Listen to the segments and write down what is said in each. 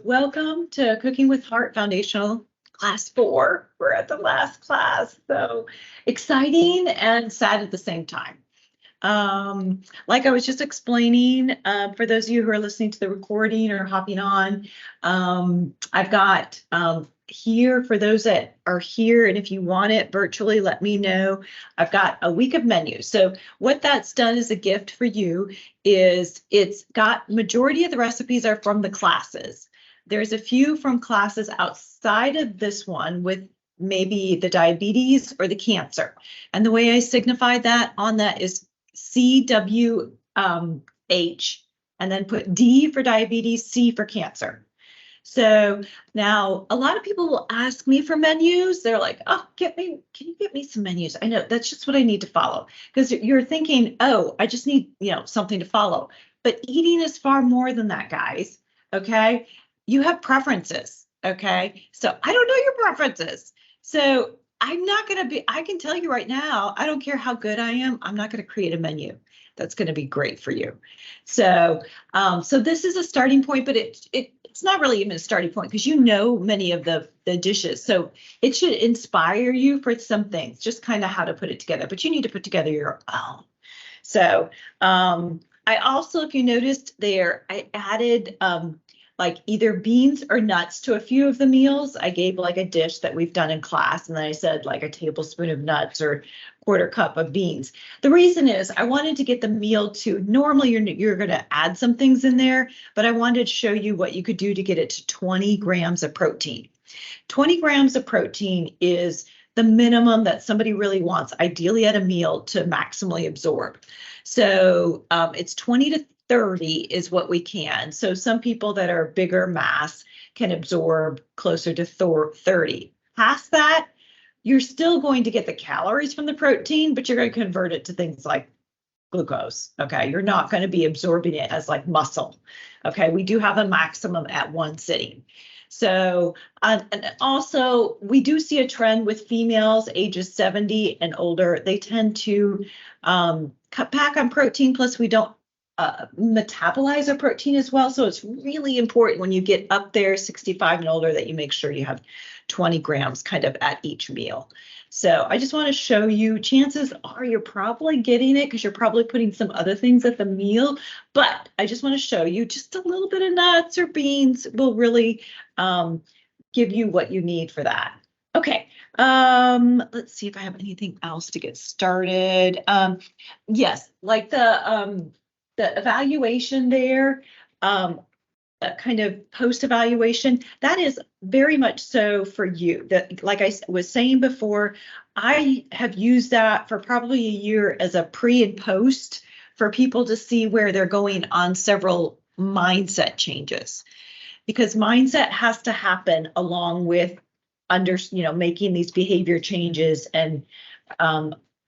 Welcome to Cooking with Heart Foundational Class 4. We're at the last class, so exciting and sad at the same time. Like I was just explaining, for those of you who are listening to the recording or hopping on, I've got here for those that are here, and if you want it virtually, let me know. I've got a week of menus. So what that's done as a gift for you is it's got majority of the recipes are from the classes. There's a few from classes outside of this one with maybe the diabetes or the cancer. And the way I signify that on that is CWH, and then put D for diabetes, C for cancer. So now a lot of people will ask me for menus. They're like, oh, can you get me some menus? I know that's just what I need to follow, because you're thinking, oh, I just need, something to follow. But eating is far more than that, guys. Okay. You have preferences. Okay. So I don't know your preferences. So I'm not going to I can tell you right now, I don't care how good I am. I'm not going to create a menu that's going to be great for you. So, so this is a starting point, but it's not really even a starting point because you know many of the dishes. So it should inspire you for some things, just kind of how to put it together, but you need to put together your own. So I also, if you noticed there, I added like either beans or nuts to a few of the meals. I gave like a dish that we've done in class, and then I said like a tablespoon of nuts or quarter cup of beans. The reason is I wanted to get the meal to, normally you're going to add some things in there, but I wanted to show you what you could do to get it to 20 grams of protein. 20 grams of protein is the minimum that somebody really wants, ideally at a meal, to maximally absorb. So it's 20 to 30 is what we can. So some people that are bigger mass can absorb closer to 30. Past that, you're still going to get the calories from the protein, but you're going to convert it to things like glucose. Okay. You're not going to be absorbing it as like muscle. Okay. We do have a maximum at one sitting. So, and also we do see a trend with females ages 70 and older. They tend to cut back on protein. Plus we don't metabolize our protein as well. So it's really important when you get up there 65 and older that you make sure you have 20 grams kind of at each meal. So I just want to show you, chances are you're probably getting it because you're probably putting some other things at the meal, but I just want to show you just a little bit of nuts or beans will really give you what you need for that. Okay, let's see if I have anything else to get started. Yes, like the evaluation there, kind of post-evaluation, that is very much so for you. That, like I was saying before, I have used that for probably a year as a pre and post for people to see where they're going on several mindset changes, because mindset has to happen along with making these behavior changes and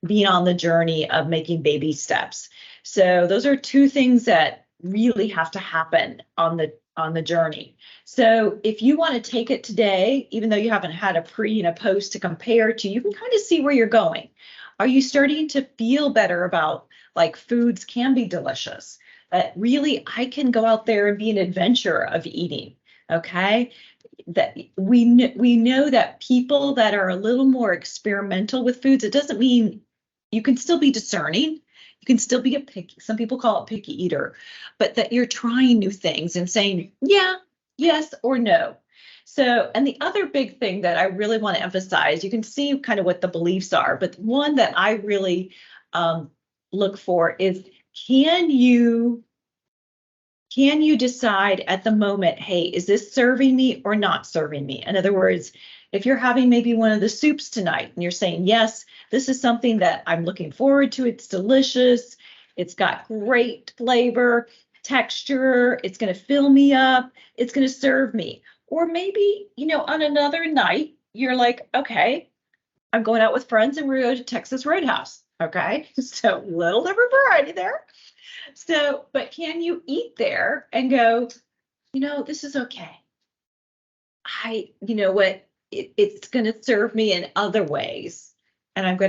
being on the journey of making baby steps. So those are two things that really have to happen on the journey. So if you want to take it today, even though you haven't had a pre and a post to compare to, you can kind of see where you're going. Are you starting to feel better about like foods can be delicious? Really, I can go out there and be an adventurer of eating. Okay. That we know that people that are a little more experimental with foods, it doesn't mean you can still be discerning. You can still be a picky, some people call it picky eater, but that you're trying new things and saying, yeah, yes, or no. So, and the other big thing that I really want to emphasize, you can see kind of what the beliefs are, but one that I really look for is, can you decide at the moment, hey, is this serving me or not serving me? In other words, if you're having maybe one of the soups tonight and you're saying, yes, this is something that I'm looking forward to, it's delicious, it's got great flavor, texture, it's going to fill me up, it's going to serve me. Or maybe, on another night, you're like, okay, I'm going out with friends and we're going to Texas Roadhouse. Okay, so little different variety there. So, but can you eat there and go, this is okay. It's going to serve me in other ways. And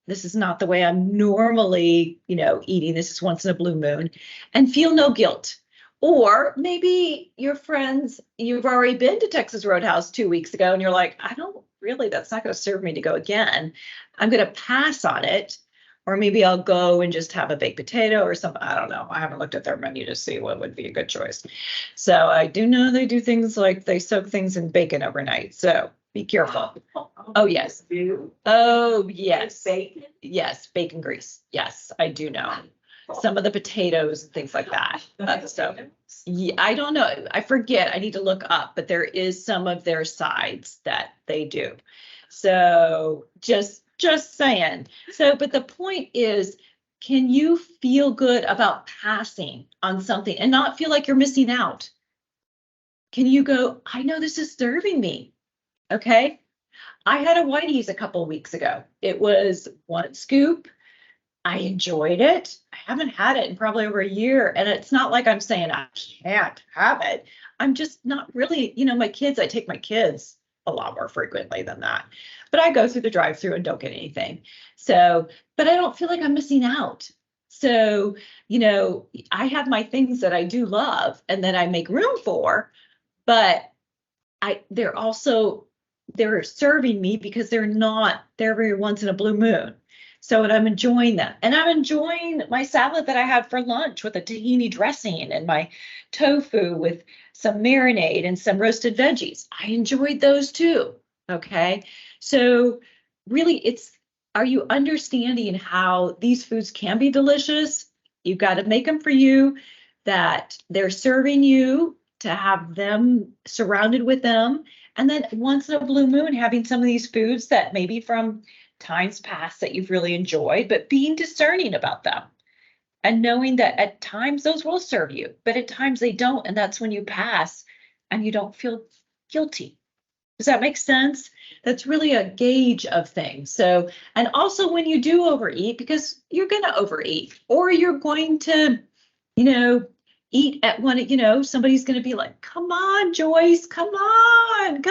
this is not the way I'm normally, eating. This is once in a blue moon, and feel no guilt. Or maybe your friends, you've already been to Texas Roadhouse 2 weeks ago and you're like, I don't really, that's not going to serve me to go again. I'm going to pass on it. Or maybe I'll go and just have a baked potato or something. I don't know. I haven't looked at their menu to see what would be a good choice. So I do know they do things like they soak things in bacon overnight. So be careful. Oh, yes. Oh, yes. Bacon? Yes, bacon grease. Yes, I do know. Some of the potatoes and things like that. So yeah, I don't know. I forget. I need to look up, but there is some of their sides that they do. So just saying. So, but the point is, can you feel good about passing on something and not feel like you're missing out? Can you go, I know this is serving me. Okay. I had a Whitey's a couple of weeks ago. It was 1 scoop. I enjoyed it. I haven't had it in probably over a year. And it's not like I'm saying I can't have it. I'm just not really, my kids, I take my kids a lot more frequently than that. But I go through the drive-through and don't get anything. So, but I don't feel like I'm missing out. So, I have my things that I do love and that I make room for, but they're serving me because they're every once in a blue moon. So, and I'm enjoying that. And I'm enjoying my salad that I had for lunch with a tahini dressing and my tofu with some marinade and some roasted veggies. I enjoyed those too. Okay. So really are you understanding how these foods can be delicious? You've got to make them for you, that they're serving you, to have them surrounded with them. And then once in a blue moon, having some of these foods that maybe from times past that you've really enjoyed, but being discerning about them and knowing that at times those will serve you, but at times they don't. And that's when you pass and you don't feel guilty. Does that make sense? That's really a gauge of things. So, and also when you do overeat, because you're going to overeat, or you're going to, eat at one, somebody's going to be like, come on, Joyce, come on.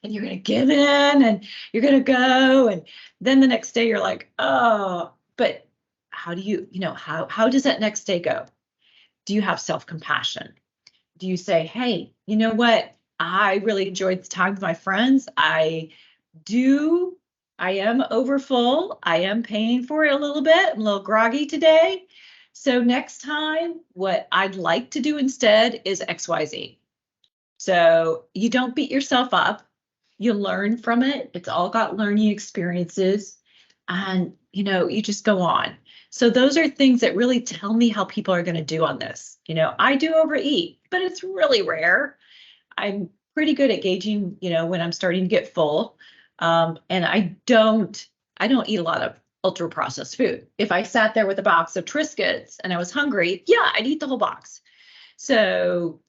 And you're going to give in and you're going to go. And then the next day you're like, oh, but how do you, how does that next day go? Do you have self-compassion? Do you say, hey, you know what? I really enjoyed the time with my friends. I am overfull. I am paying for it a little bit. I'm a little groggy today. So next time, what I'd like to do instead is XYZ. So you don't beat yourself up. You learn from it. It's all got learning experiences. And, you just go on. So those are things that really tell me how people are going to do on this. I do overeat, but it's really rare. I'm pretty good at gauging, when I'm starting to get full. And I don't eat a lot of ultra processed food. If I sat there with a box of Triscuits and I was hungry, yeah, I'd eat the whole box. So,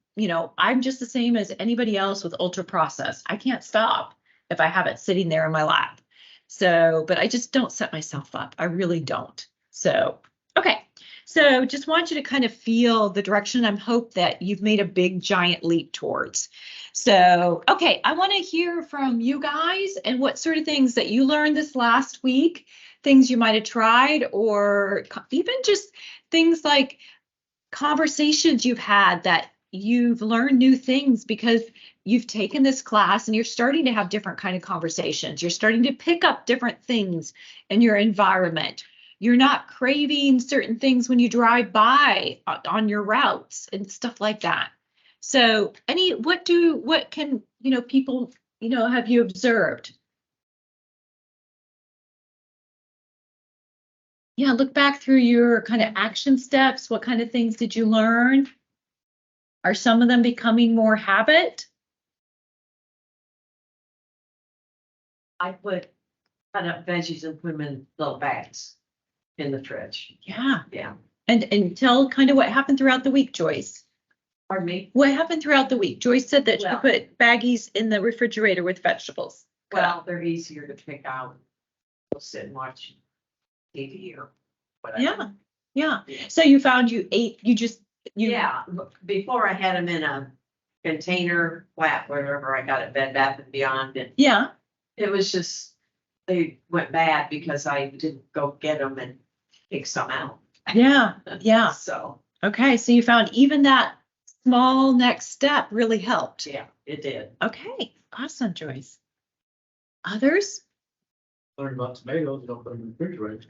I'm just the same as anybody else with ultra processed. I can't stop if I have it sitting there in my lap. So, but I just don't set myself up. I really don't. So, okay. So just want you to kind of feel the direction. I hope that you've made a big giant leap towards. So, okay, I want to hear from you guys and what sort of things that you learned this last week, things you might have tried, or even just things like conversations you've had that you've learned new things because you've taken this class and you're starting to have different kind of conversations. You're starting to pick up different things in your environment. You're not craving certain things when you drive by on your routes and stuff like that. So what can, people, have you observed? Yeah, look back through your kind of action steps. What kind of things did you learn? Are some of them becoming more habit? I cut up veggies and put them in little bags in the fridge. Yeah. Yeah. And tell kind of what happened throughout the week, Joyce. Pardon me? What happened throughout the week? Joyce said that she Well- put baggies in the refrigerator with vegetables. Well, they're easier to pick out. We'll sit and watch TV or whatever. Yeah. So you found Yeah, before I had them in a container, flat, wherever I got it, Bed Bath and Beyond, and Yeah. it was just, they went bad because I didn't go get them and pick some out. Yeah. So, Okay, so you found even that small next step really helped. Yeah, it did. Okay, awesome, Joyce. Others? Learn about tomatoes, you don't put them in the refrigerator.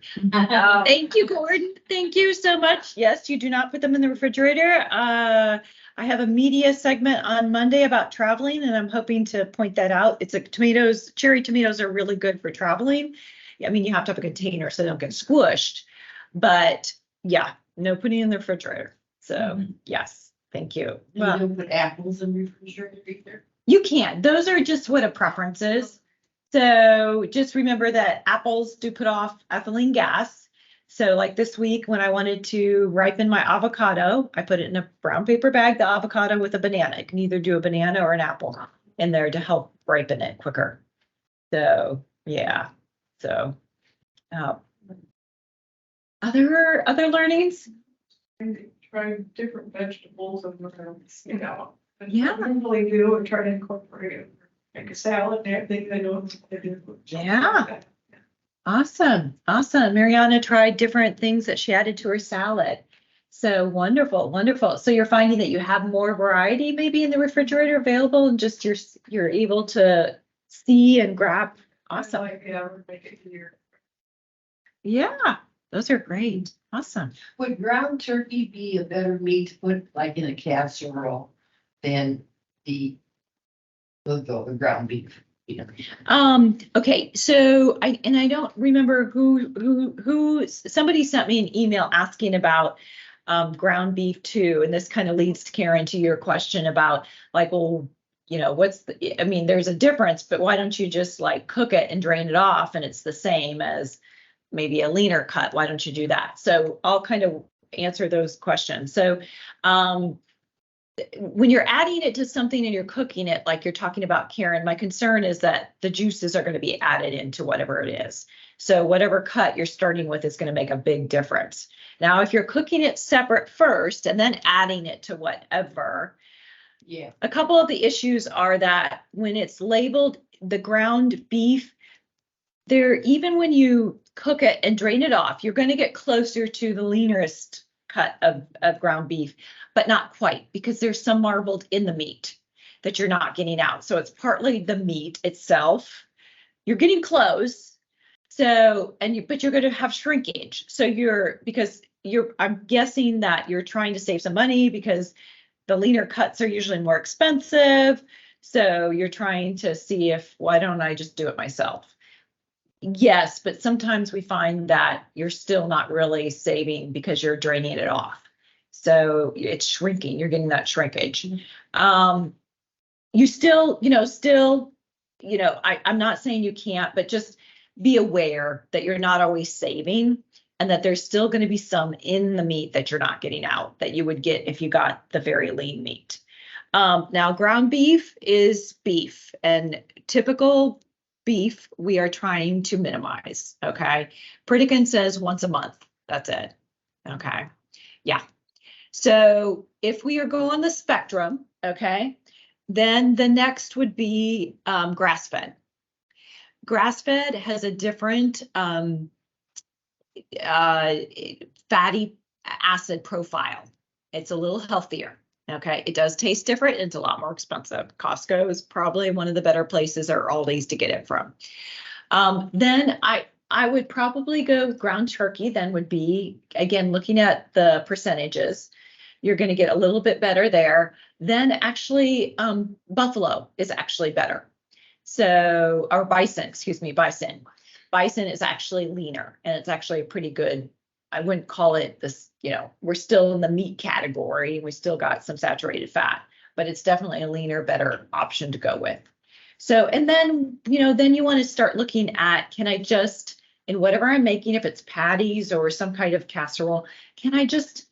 Thank you, Gordon. Thank you so much. Yes, you do not put them in the refrigerator. I have a media segment on Monday about traveling, and I'm hoping to point that out. It's cherry tomatoes are really good for traveling. I mean, you have to have a container so they don't get squished, but yeah, no putting in the refrigerator. So yes, thank you. You don't put apples in the refrigerator either? You can. Those are just what a preference is. So just remember that apples do put off ethylene gas. So like this week when I wanted to ripen my avocado, I put it in a brown paper bag, the avocado with a banana. You can either do a banana or an apple in there to help ripen it quicker. So yeah. So other learnings? Try different vegetables and, you know. Yeah. Normally do and try to incorporate it, make a salad and everything, I know. Yeah. Awesome. Mariana tried different things that she added to her salad. So wonderful. So you're finding that you have more variety maybe in the refrigerator available and just you're able to see and grab. Awesome. Yeah, make it here. Yeah, those are great. Awesome. Would ground turkey be a better meat to put like in a casserole than the ground beef? You know? Okay, so I don't remember who somebody sent me an email asking about ground beef too, and this kind of leads to Karen to your question about like, well, you know, I mean, there's a difference, but why don't you just like cook it and drain it off and it's the same as maybe a leaner cut? Why don't you do that? So I'll kind of answer those questions. So when you're adding it to something and you're cooking it, like you're talking about, Karen, my concern is that the juices are going to be added into whatever it is. So whatever cut you're starting with is going to make a big difference. Now, if you're cooking it separate first and then adding it to whatever, Yeah. a couple of the issues are that when it's labeled the ground beef, even when you cook it and drain it off, you're going to get closer to the leanerest cut of ground beef, but not quite, because there's some marbled in the meat that you're not getting out. So it's partly the meat itself. You're getting close. So, but you're going to have shrinkage. So I'm guessing that you're trying to save some money because the leaner cuts are usually more expensive. So you're trying to see why don't I just do it myself? Yes, but sometimes we find that you're still not really saving because you're draining it off. So it's shrinking, you're getting that shrinkage. You still, I'm not saying you can't, but just be aware that you're not always saving and that there's still going to be some in the meat that you're not getting out that you would get if you got the very lean meat. Now, ground beef is beef, and typical beef we are trying to minimize. Okay. Pritikin says once a month. That's it. Okay. Yeah. So if we are going on the spectrum, okay, then the next would be grass-fed. Grass-fed has a different fatty acid profile. It's a little healthier. Okay, it does taste different. It's a lot more expensive. Costco is probably one of the better places or Aldi's to get it from. Then I would probably go ground turkey. Then would be, again, looking at the percentages, you're going to get a little bit better there. Then actually buffalo is actually better. So, or bison, excuse me, bison. Bison is actually leaner and it's actually a pretty good, I wouldn't call it this, we're still in the meat category. We still got some saturated fat, but it's definitely a leaner, better option to go with. So, and then, then you want to start looking at, can I just, in whatever I'm making, if it's patties or some kind of casserole, can I just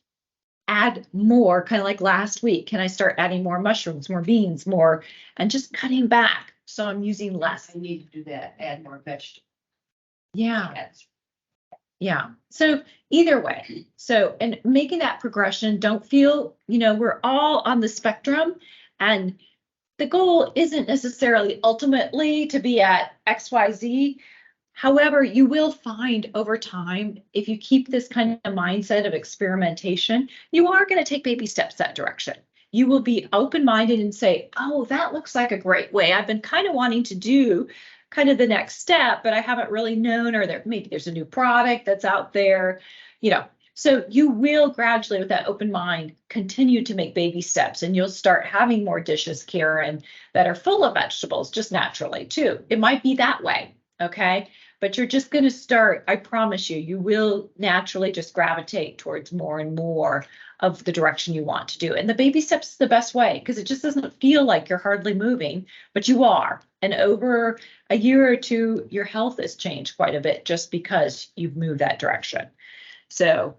add more, kind of like last week? Can I start adding more mushrooms, more beans, more, and just cutting back? So I'm using less. I need to do that, add more vegetables. Yeah. Yeah. So either way, and making that progression, don't feel, we're all on the spectrum, and the goal isn't necessarily ultimately to be at XYZ. However, you will find over time, if you keep this kind of mindset of experimentation, you are going to take baby steps that direction. You will be open-minded and say, oh, that looks like a great way. I've been kind of wanting to do kind of the next step, but I haven't really known, or maybe there's a new product that's out there, you know. So you will gradually, with that open mind, continue to make baby steps, and you'll start having more dishes, Karen, that are full of vegetables just naturally too. It might be that way, okay? But you're just going to start, I promise you, you will naturally just gravitate towards more and more of the direction you want to do. And the baby steps is the best way, because it just doesn't feel like you're hardly moving, but you are. And over a year or two, your health has changed quite a bit just because you've moved that direction. So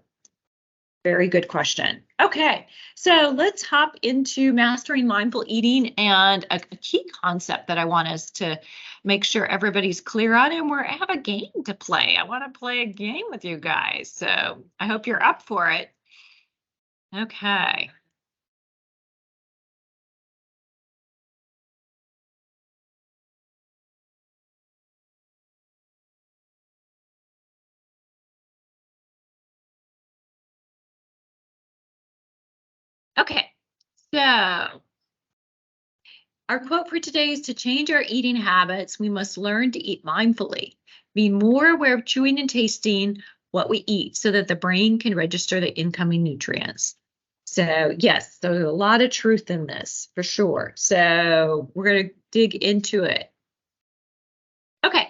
very good question. Okay, so let's hop into mastering mindful eating, and a key concept that I want us to make sure everybody's clear on, and I have a game to play. I want to play a game with you guys, so I hope you're up for it. Okay. Okay, so our quote for today is, to change our eating habits, we must learn to eat mindfully, be more aware of chewing and tasting what we eat so that the brain can register the incoming nutrients. So yes, there's a lot of truth in this for sure. So we're going to dig into it. Okay,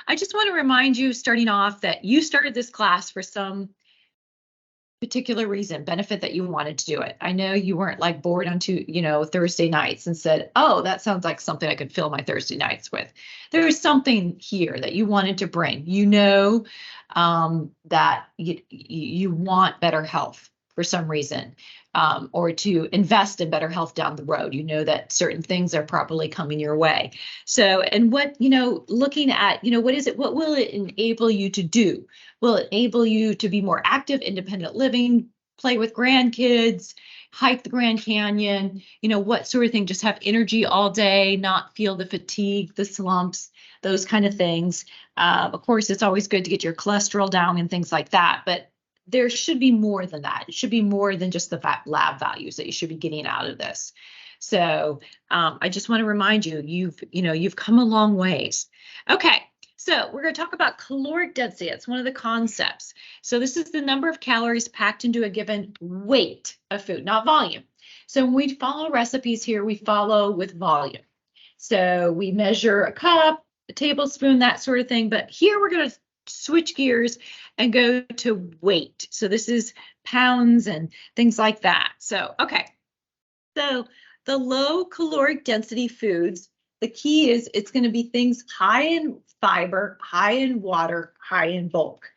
I just want to remind you, starting off, that you started this class for some particular reason, benefit, that you wanted to do it. I know you weren't like bored on Thursday nights and said, oh, that sounds like something I could fill my Thursday nights with. There is something here that you wanted to bring. That you want better health for some reason, or to invest in better health down the road. You know that certain things are probably coming your way. So, and what, looking at, what is it? What will it enable you to do? Will it enable you to be more active, independent living, play with grandkids, hike the Grand Canyon, what sort of thing? Just have energy all day, not feel the fatigue, the slumps, those kind of things. Of course, it's always good to get your cholesterol down and things like that, but there should be more than that. It should be more than just the lab values that you should be getting out of this. So I just want to remind you, you've come a long ways. Okay, so we're going to talk about caloric density. It's one of the concepts. So this is the number of calories packed into a given weight of food, not volume. So when we follow recipes here, we follow with volume. So we measure a cup, a tablespoon, that sort of thing. But here we're going to switch gears and go to weight. So this is pounds and things like that. So, okay. So the low caloric density foods, the key is it's going to be things high in fiber, high in water, high in bulk.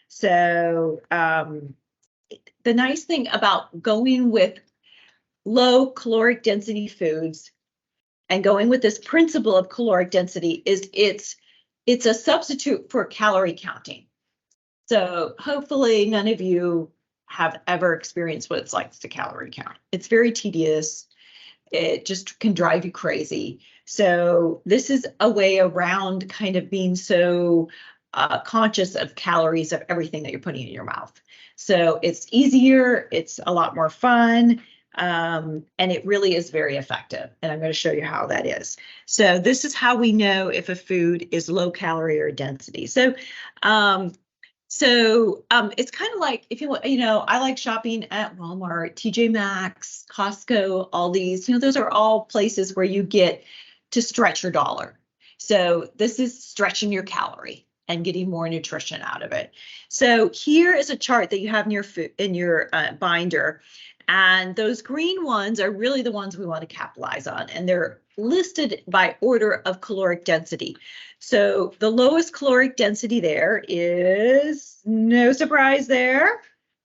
So the nice thing about going with low caloric density foods and going with this principle of caloric density is it's a substitute for calorie counting. So hopefully none of you have ever experienced what it's like to calorie count. It's very tedious. It just can drive you crazy. So this is a way around kind of being so conscious of calories of everything that you're putting in your mouth. So it's easier, it's a lot more fun, and it really is very effective. And I'm going to show you how that is. So this is how we know if a food is low calorie or density. So it's kind of like, if I like shopping at Walmart, TJ Maxx, Costco, all these, those are all places where you get to stretch your dollar. So this is stretching your calorie and getting more nutrition out of it. So here is a chart that you have in your binder. And those green ones are really the ones we want to capitalize on. And they're listed by order of caloric density. So the lowest caloric density there is, no surprise there,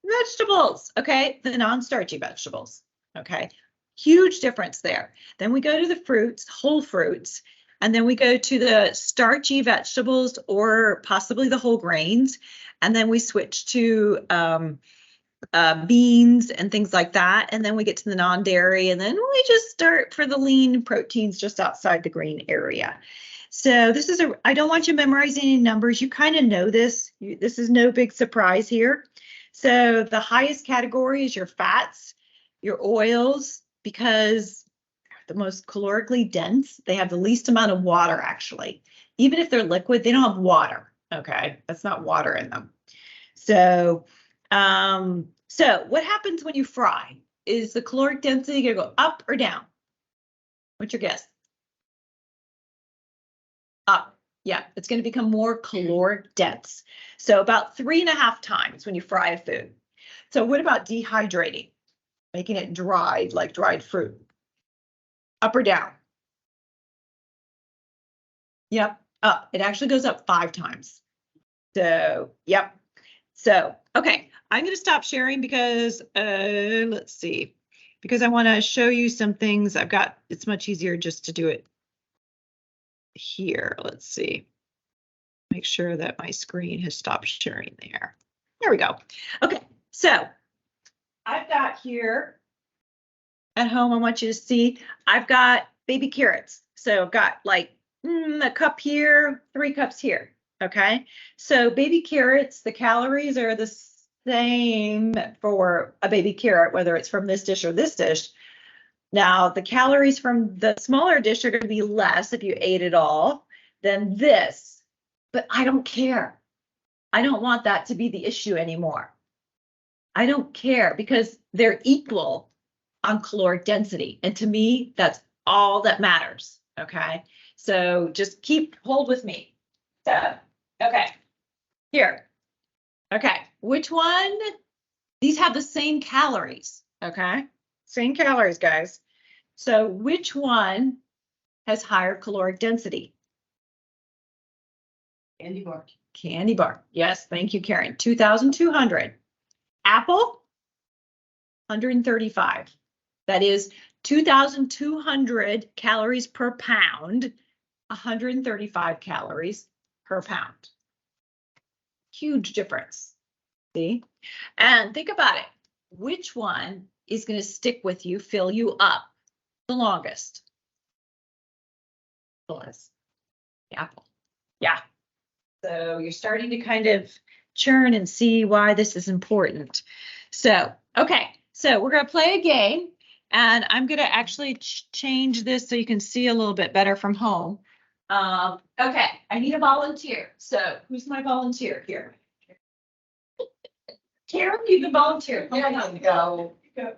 vegetables, okay? The non-starchy vegetables, okay? Huge difference there. Then we go to the fruits, whole fruits, and then we go to the starchy vegetables or possibly the whole grains. And then we switch to beans and things like that. And then we get to the non-dairy, and then we just start for the lean proteins just outside the green area. So this is I don't want you memorizing any numbers. You kind of know this. This is no big surprise here. So the highest category is your fats, your oils, because the most calorically dense, they have the least amount of water actually. Even if they're liquid, they don't have water. Okay, that's not water in them. So, so what happens when you fry? Is the caloric density gonna go up or down? What's your guess? Up. Yeah, it's going to become more caloric dense. So about 3.5 times when you fry a food. So what about dehydrating? Making it dried, like dried fruit. Up or down? Yep, up. It actually goes up 5 times. So, yep. So, okay, I'm going to stop sharing because, let's see, because I want to show you some things I've got. It's much easier just to do it here. Let's see. Make sure that my screen has stopped sharing there. There we go. Okay, so I've got here at home, I want you to see, I've got baby carrots. So I've got like a cup here, 3 cups here. Okay, so baby carrots, the calories are the same for a baby carrot, whether it's from this dish or this dish. Now, the calories from the smaller dish are going to be less if you ate it all than this, but I don't care. I don't want that to be the issue anymore. I don't care because they're equal on caloric density. And to me, that's all that matters. Okay. So just hold with me. So, okay. Here. Okay. Which one? These have the same calories. Okay. Same calories, guys. So which one has higher caloric density? Candy bar. Candy bar. Yes. Thank you, Karen. 2,200. Apple, 135. That is 2,200 calories per pound, 135 calories per pound. Huge difference. See? And think about it. Which one is going to stick with you, fill you up the longest? The apple. Yeah. So you're starting to kind of churn and see why this is important. So, okay. So we're going to play a game. And I'm going to actually change this so you can see a little bit better from home. Okay, I need a volunteer. So who's my volunteer here? Karen, you can volunteer. Come on Go. Come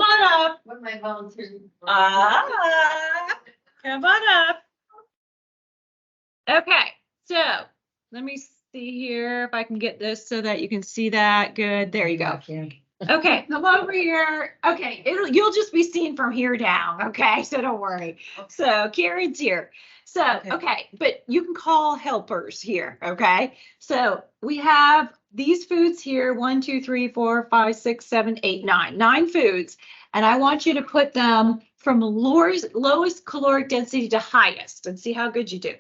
on up. What am I volunteering for? Come on up. Okay, so let me see here if I can get this so that you can see that. Good. There you go. Okay, come over here. Okay, you'll just be seen from here down. Okay, so don't worry. So Karen's here. So, okay, but you can call helpers here. Okay, so we have these foods here, 1, 2, 3, 4, 5, 6, 7, 8, 9. 9 foods. And I want you to put them from lowest caloric density to highest and see how good you do.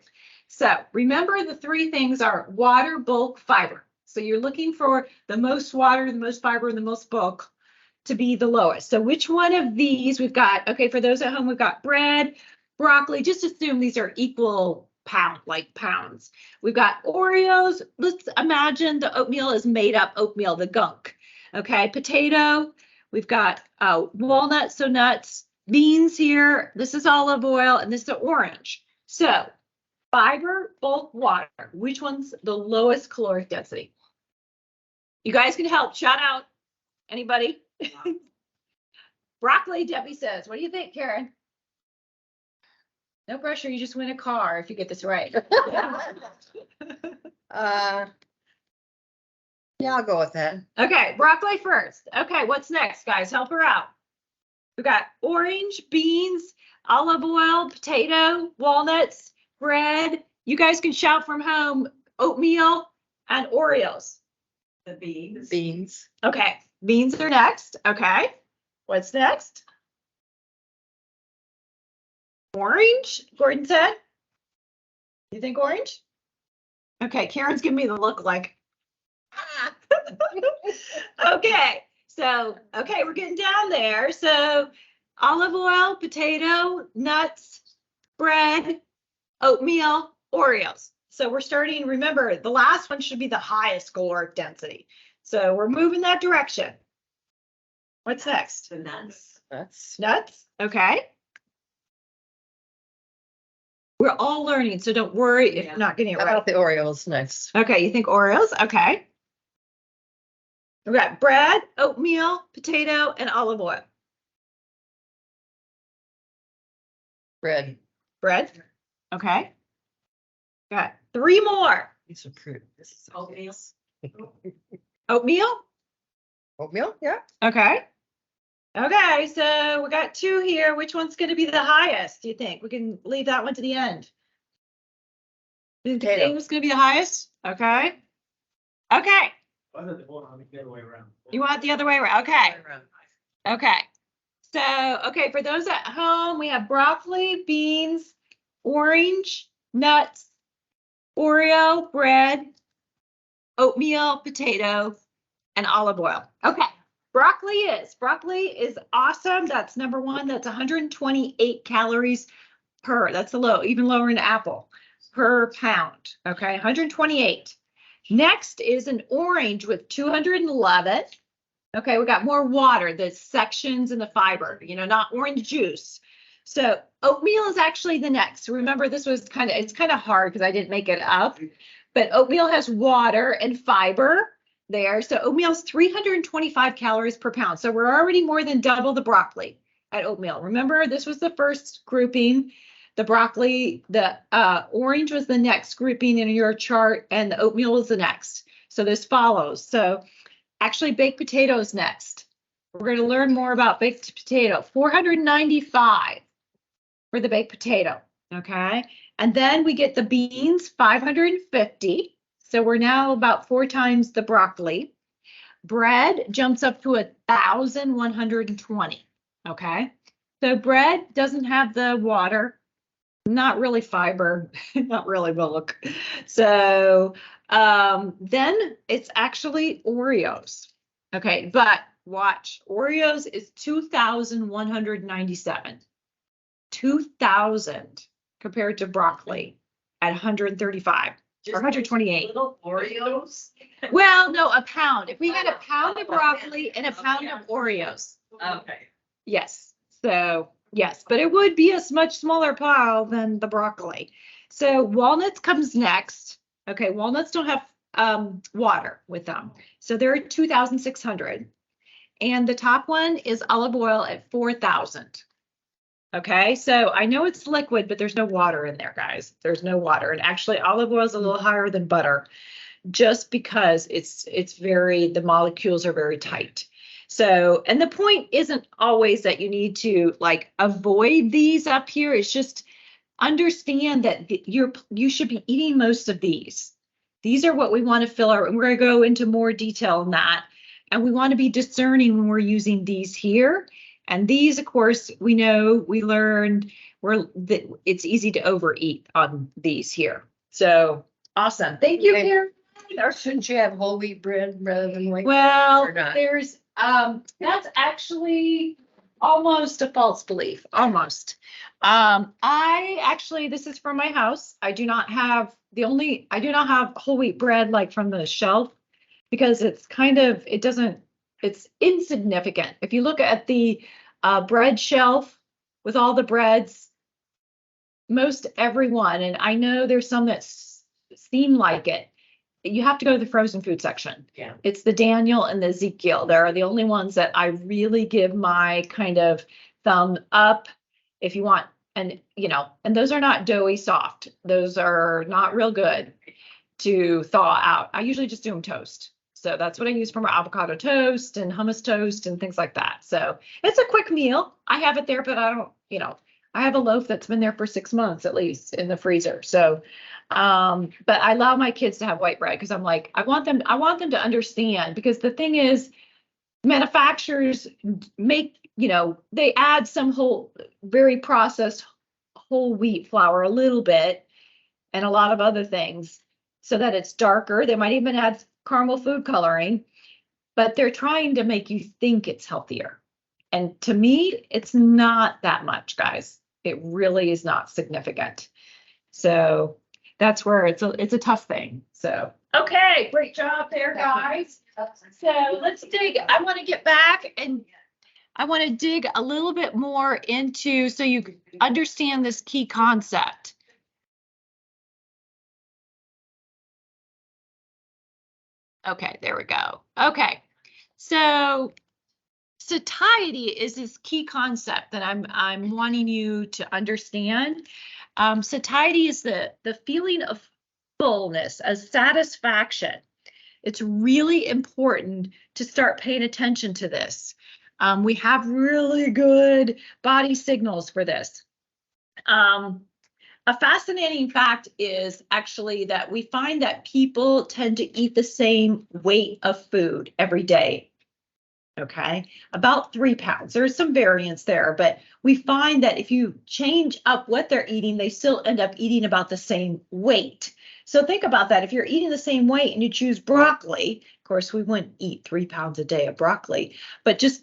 So remember the 3 things are water, bulk, fiber. So you're looking for the most water, the most fiber, and the most bulk to be the lowest. So which one of these we've got? Okay, for those at home, we've got bread, broccoli. Just assume these are equal pounds. We've got Oreos. Let's imagine the oatmeal is made up oatmeal, the gunk. Okay, potato. We've got walnuts, so nuts, beans here. This is olive oil, and this is orange. So fiber, bulk, water. Which one's the lowest caloric density? You guys can help. Shout out. Anybody? Broccoli, Debbie says. What do you think, Karen? No pressure. You just win a car if you get this right. Yeah, I'll go with that. Okay, broccoli first. Okay, what's next, guys? Help her out. We got orange, beans, olive oil, potato, walnuts, bread. You guys can shout from home, oatmeal and Oreos. The beans. Beans. Okay, beans are next. Okay, what's next? Orange, Gordon said. You think orange? Okay, Karen's giving me the look like. Okay, so, we're getting down there. So olive oil, potato, nuts, bread, oatmeal, Oreos. So we're starting, remember, the last one should be the highest caloric density. So we're moving that direction. What's next? The nuts. Nuts? Okay. We're all learning, so don't worry if Yeah. you're not getting it How right. about the Oreos next? Okay, you think Oreos? Okay. We got bread, oatmeal, potato, and olive oil. Bread. Bread. Okay. Got 3 more. These are crude. This is Oatmeal. Oatmeal. Oatmeal, yeah. Okay. Okay, so we got 2 here. Which one's going to be the highest, do you think? We can leave that one to the end. Do you Potato. think it's going to be the highest? Okay. Okay. I thought the one, the other way around. You want it the other way around? Okay. Okay. So, okay, for those at home, we have broccoli, beans, orange, nuts, Oreo, bread, oatmeal, potato, and olive oil. Okay. Broccoli is awesome. That's number 1. That's 128 calories per. That's the low, even lower than apple per pound. Okay. 128. Next is an orange with 211. Okay, we got more water, the sections and the fiber, not orange juice. So oatmeal is actually the next. Remember, this was it's kind of hard because I didn't make it up, but oatmeal has water and fiber there. So oatmeal is 325 calories per pound. So we're already more than double the broccoli at oatmeal. Remember, this was the first grouping. The broccoli, the orange was the next grouping in your chart, and the oatmeal was the next. So this follows. So actually, baked potatoes next. We're going to learn more about baked potato. 495 for the baked potato. Okay. And then we get the beans, 550. So we're now about 4 times the broccoli. Bread jumps up to 1,120. Okay. So bread doesn't have the water, not really fiber, not really milk. So then it's actually Oreos. Okay, but watch, Oreos is 2,197. 2,000 compared to broccoli at 135 or 128. Little Oreos. Well, no, a pound. If we had a pound of broccoli and a pound of Oreos. Okay. Yes. So yes, but it would be a much smaller pile than the broccoli. So walnuts comes next. Okay, walnuts don't have water with them. So they're 2,600. And the top one is olive oil at 4,000. Okay, so I know it's liquid, but there's no water in there, guys. There's no water. And actually olive oil is a little higher than butter just because the molecules are very tight. So, and the point isn't always that you need to avoid these up here. It's just understand that you should be eating most of these. These are what we want to fill our, and we're going to go into more detail on that. And we want to be discerning when we're using these here. And these, of course, we learned that it's easy to overeat on these here. So awesome. Thank you, Karen. Or shouldn't you have whole wheat bread rather than white? Well, Or not? there's, that's actually almost a false belief, almost. This is from my house. I do not have whole wheat bread from the shelf because it's it's insignificant. If you look at the bread shelf with all the breads, most everyone, and I know there's some that seem like it, you have to go to the frozen food section. Yeah. It's the Daniel and the Ezekiel. They're the only ones that I really give my kind of thumb up if you want. And, and those are not doughy soft. Those are not real good to thaw out. I usually just do them toast. So that's what I use for my avocado toast and hummus toast and things like that. So it's a quick meal. I have it there, but I don't, I have a loaf that's been there for 6 months at least in the freezer. So, but I allow my kids to have white bread because I'm like, I want them to understand, because the thing is, manufacturers make, they add some very processed whole wheat flour a little bit and a lot of other things so that it's darker. They might even add caramel food coloring, but they're trying to make you think it's healthier. And to me, it's not that much, guys. It really is not significant. So that's where it's a tough thing. So, okay, great job there, guys. So let's dig. I want to get back and I want to dig a little bit more into so you understand this key concept. Okay, there we go. Okay, so satiety is this key concept that I'm wanting you to understand. Satiety is the feeling of fullness, as satisfaction. It's really important to start paying attention to this. We have really good body signals for this. A fascinating fact is actually that we find that people tend to eat the same weight of food every day. Okay, about 3 pounds. There's some variance there, but we find that if you change up what they're eating, they still end up eating about the same weight. So think about that. If you're eating the same weight and you choose broccoli, of course, we wouldn't eat 3 pounds a day of broccoli, but just,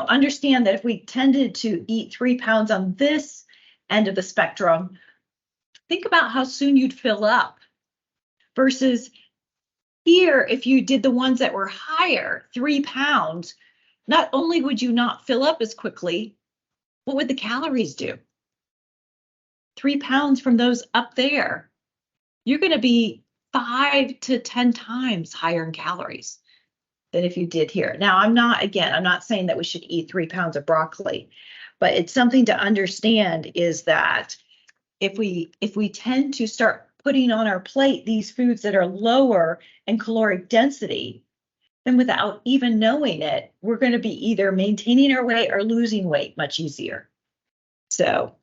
understand that if we tended to eat 3 pounds on this end of the spectrum, think about how soon you'd fill up versus here, if you did the ones that were higher, 3 pounds, not only would you not fill up as quickly, what would the calories do? 3 pounds from those up there, you're going to be 5 to 10 times higher in calories than if you did here. Now, I'm not saying that we should eat 3 pounds of broccoli, but it's something to understand is that if we tend to start putting on our plate these foods that are lower in caloric density, then without even knowing it, we're going to be either maintaining our weight or losing weight much easier. So,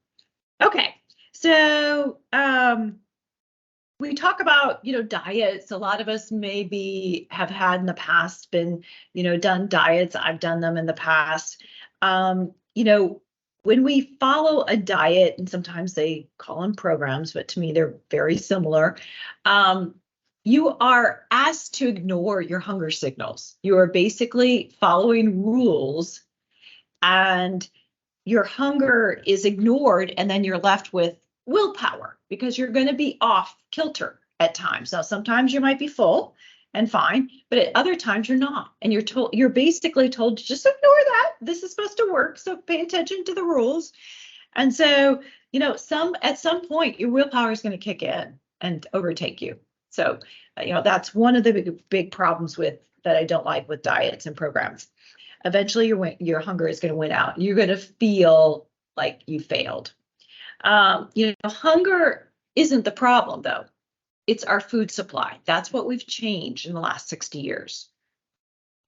okay. So, we talk about, diets. A lot of us maybe have had in the past been, done diets. I've done them in the past. When we follow a diet, and sometimes they call them programs, but to me, they're very similar. You are asked to ignore your hunger signals. You are basically following rules and your hunger is ignored, and then you're left with willpower because you're going to be off kilter at times. Now, sometimes you might be full and fine, but at other times you're not. And you're basically told to just ignore that. This is supposed to work. So pay attention to the rules. And so, at some point, your willpower is going to kick in and overtake you. So, that's one of the big problems that I don't like with diets and programs. Eventually, your hunger is going to win out. You're going to feel like you failed. Hunger isn't the problem, though. It's our food supply. That's what we've changed in the last 60 years.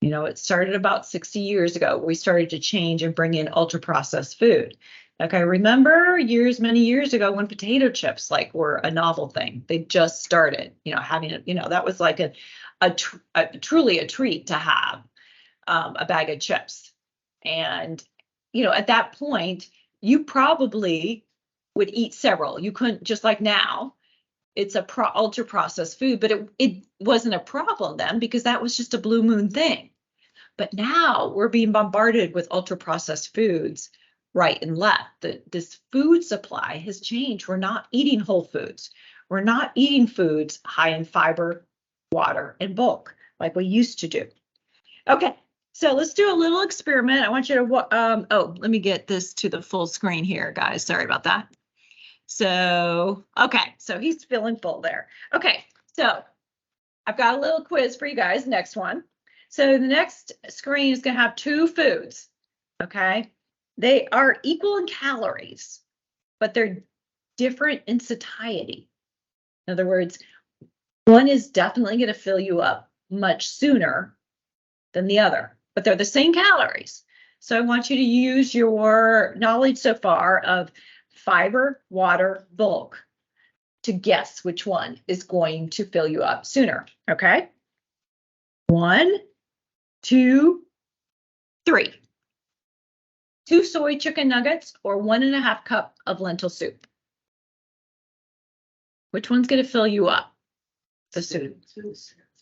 It started about 60 years ago. We started to change and bring in ultra processed food. Okay, remember many years ago when potato chips were a novel thing. They just started, having it. That was like truly a treat to have a bag of chips. And at that point, you probably would eat several. You couldn't, just like now. It's ultra processed food, but it wasn't a problem then because that was just a blue moon thing. But now we're being bombarded with ultra processed foods right and left. This food supply has changed. We're not eating whole foods. We're not eating foods high in fiber, water, and bulk like we used to do. Okay, so let's do a little experiment. I want you to, let me get this to the full screen here, guys. Sorry about that. So, okay, so he's feeling full there. Okay, so I've got a little quiz for you guys, next one. So the next screen is going to have 2 foods, okay? They are equal in calories, but they're different in satiety. In other words, one is definitely going to fill you up much sooner than the other, but they're the same calories. So I want you to use your knowledge so far of fiber, water, bulk to guess which one is going to fill you up sooner. Okay. 1, 2, 3. 2 soy chicken nuggets or 1.5 cup of lentil soup. Which one's going to fill you up? The soup.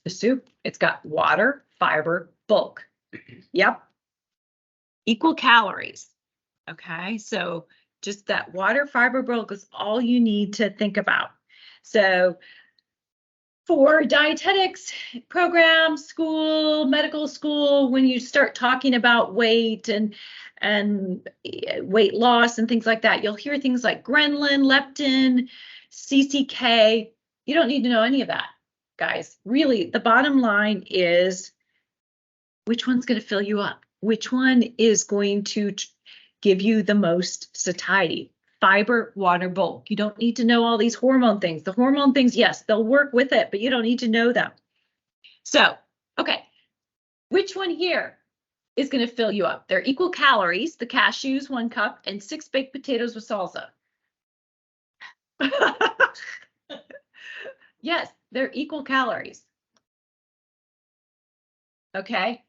The soup. It's got water, fiber, bulk. Yep. Equal calories. Okay. So Just that water fiber bulk is all you need to think about. So for dietetics program, school, medical school, when you start talking about weight and weight loss and things like that, you'll hear things like ghrelin, leptin, CCK. You don't need to know any of that, guys. Really, the bottom line is which one's going to fill you up? Which one is going to give you the most satiety? Fiber, water, bulk. You don't need to know all these hormone things. The hormone things, yes, they'll work with it, but you don't need to know them. So, okay, which one here is going to fill you up? They're equal calories, the cashews, 1 cup, and 6 baked potatoes with salsa. Yes, they're equal calories. Okay.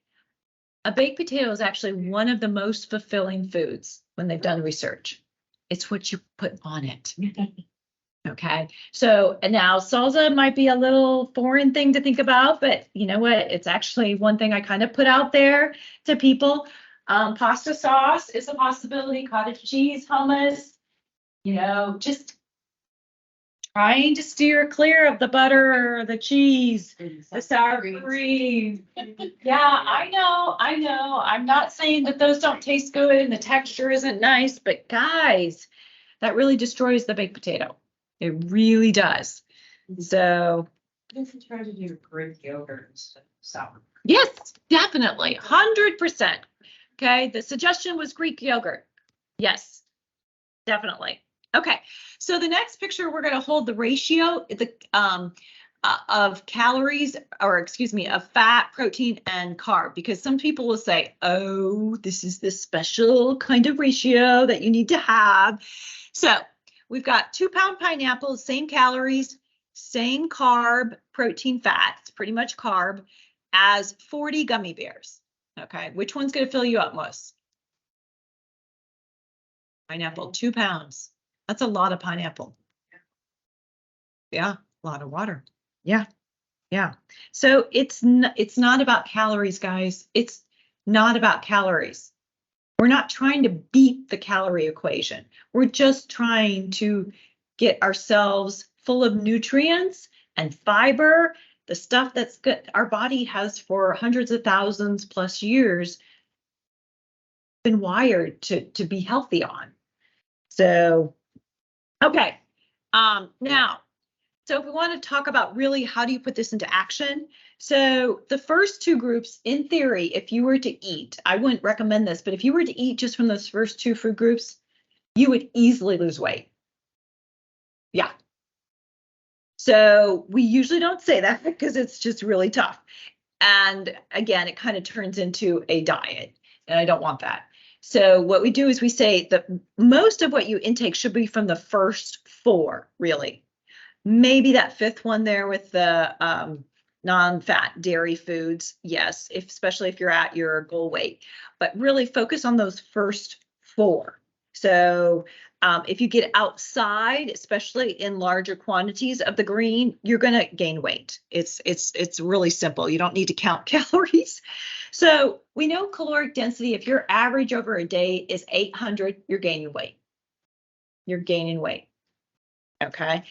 A baked potato is actually one of the most fulfilling foods when they've done research. It's what you put on it. Okay. So, and now salsa might be a little foreign thing to think about, but you know what? It's actually one thing I kind of put out there to people. Pasta sauce is a possibility, cottage cheese, hummus, just trying to steer clear of the butter or the cheese, the sour cream. Yeah, I know. I'm not saying that those don't taste good and the texture isn't nice, but guys, that really destroys the baked potato. It really does. So. You can try to do Greek yogurt instead of sour. Yes, definitely. 100%. Okay. The suggestion was Greek yogurt. Yes, definitely. Okay, so the next picture, we're going to hold the ratio of calories, or excuse me, of fat, protein, and carb, because some people will say, oh, this is the special kind of ratio that you need to have. So we've got 2-pound pineapples, same calories, same carb, protein, fat, it's pretty much carb, as 40 gummy bears. Okay, which one's going to fill you up most? Pineapple, 2 pounds. That's a lot of pineapple. Yeah, a lot of water. Yeah. So it's not about calories, guys. It's not about calories. We're not trying to beat the calorie equation. We're just trying to get ourselves full of nutrients and fiber, the stuff that's good. Our body has for hundreds of thousands plus years been wired to be healthy on. So, okay. Now, so if we want to talk about really how do you put this into action? So the first 2 groups, in theory, if you were to eat, I wouldn't recommend this, but if you were to eat just from those first 2 food groups, you would easily lose weight. Yeah. So we usually don't say that because it's just really tough. And again, it kind of turns into a diet, and I don't want that. So what we do is we say that most of what you intake should be from the first 4, really. Maybe that 5th one there with the non-fat dairy foods, yes, especially if you're at your goal weight. But really focus on those first 4. So if you get outside, especially in larger quantities of the green, you're going to gain weight. It's really simple. You don't need to count calories. So we know caloric density, if your average over a day is 800, you're gaining weight. You're gaining weight. Okay.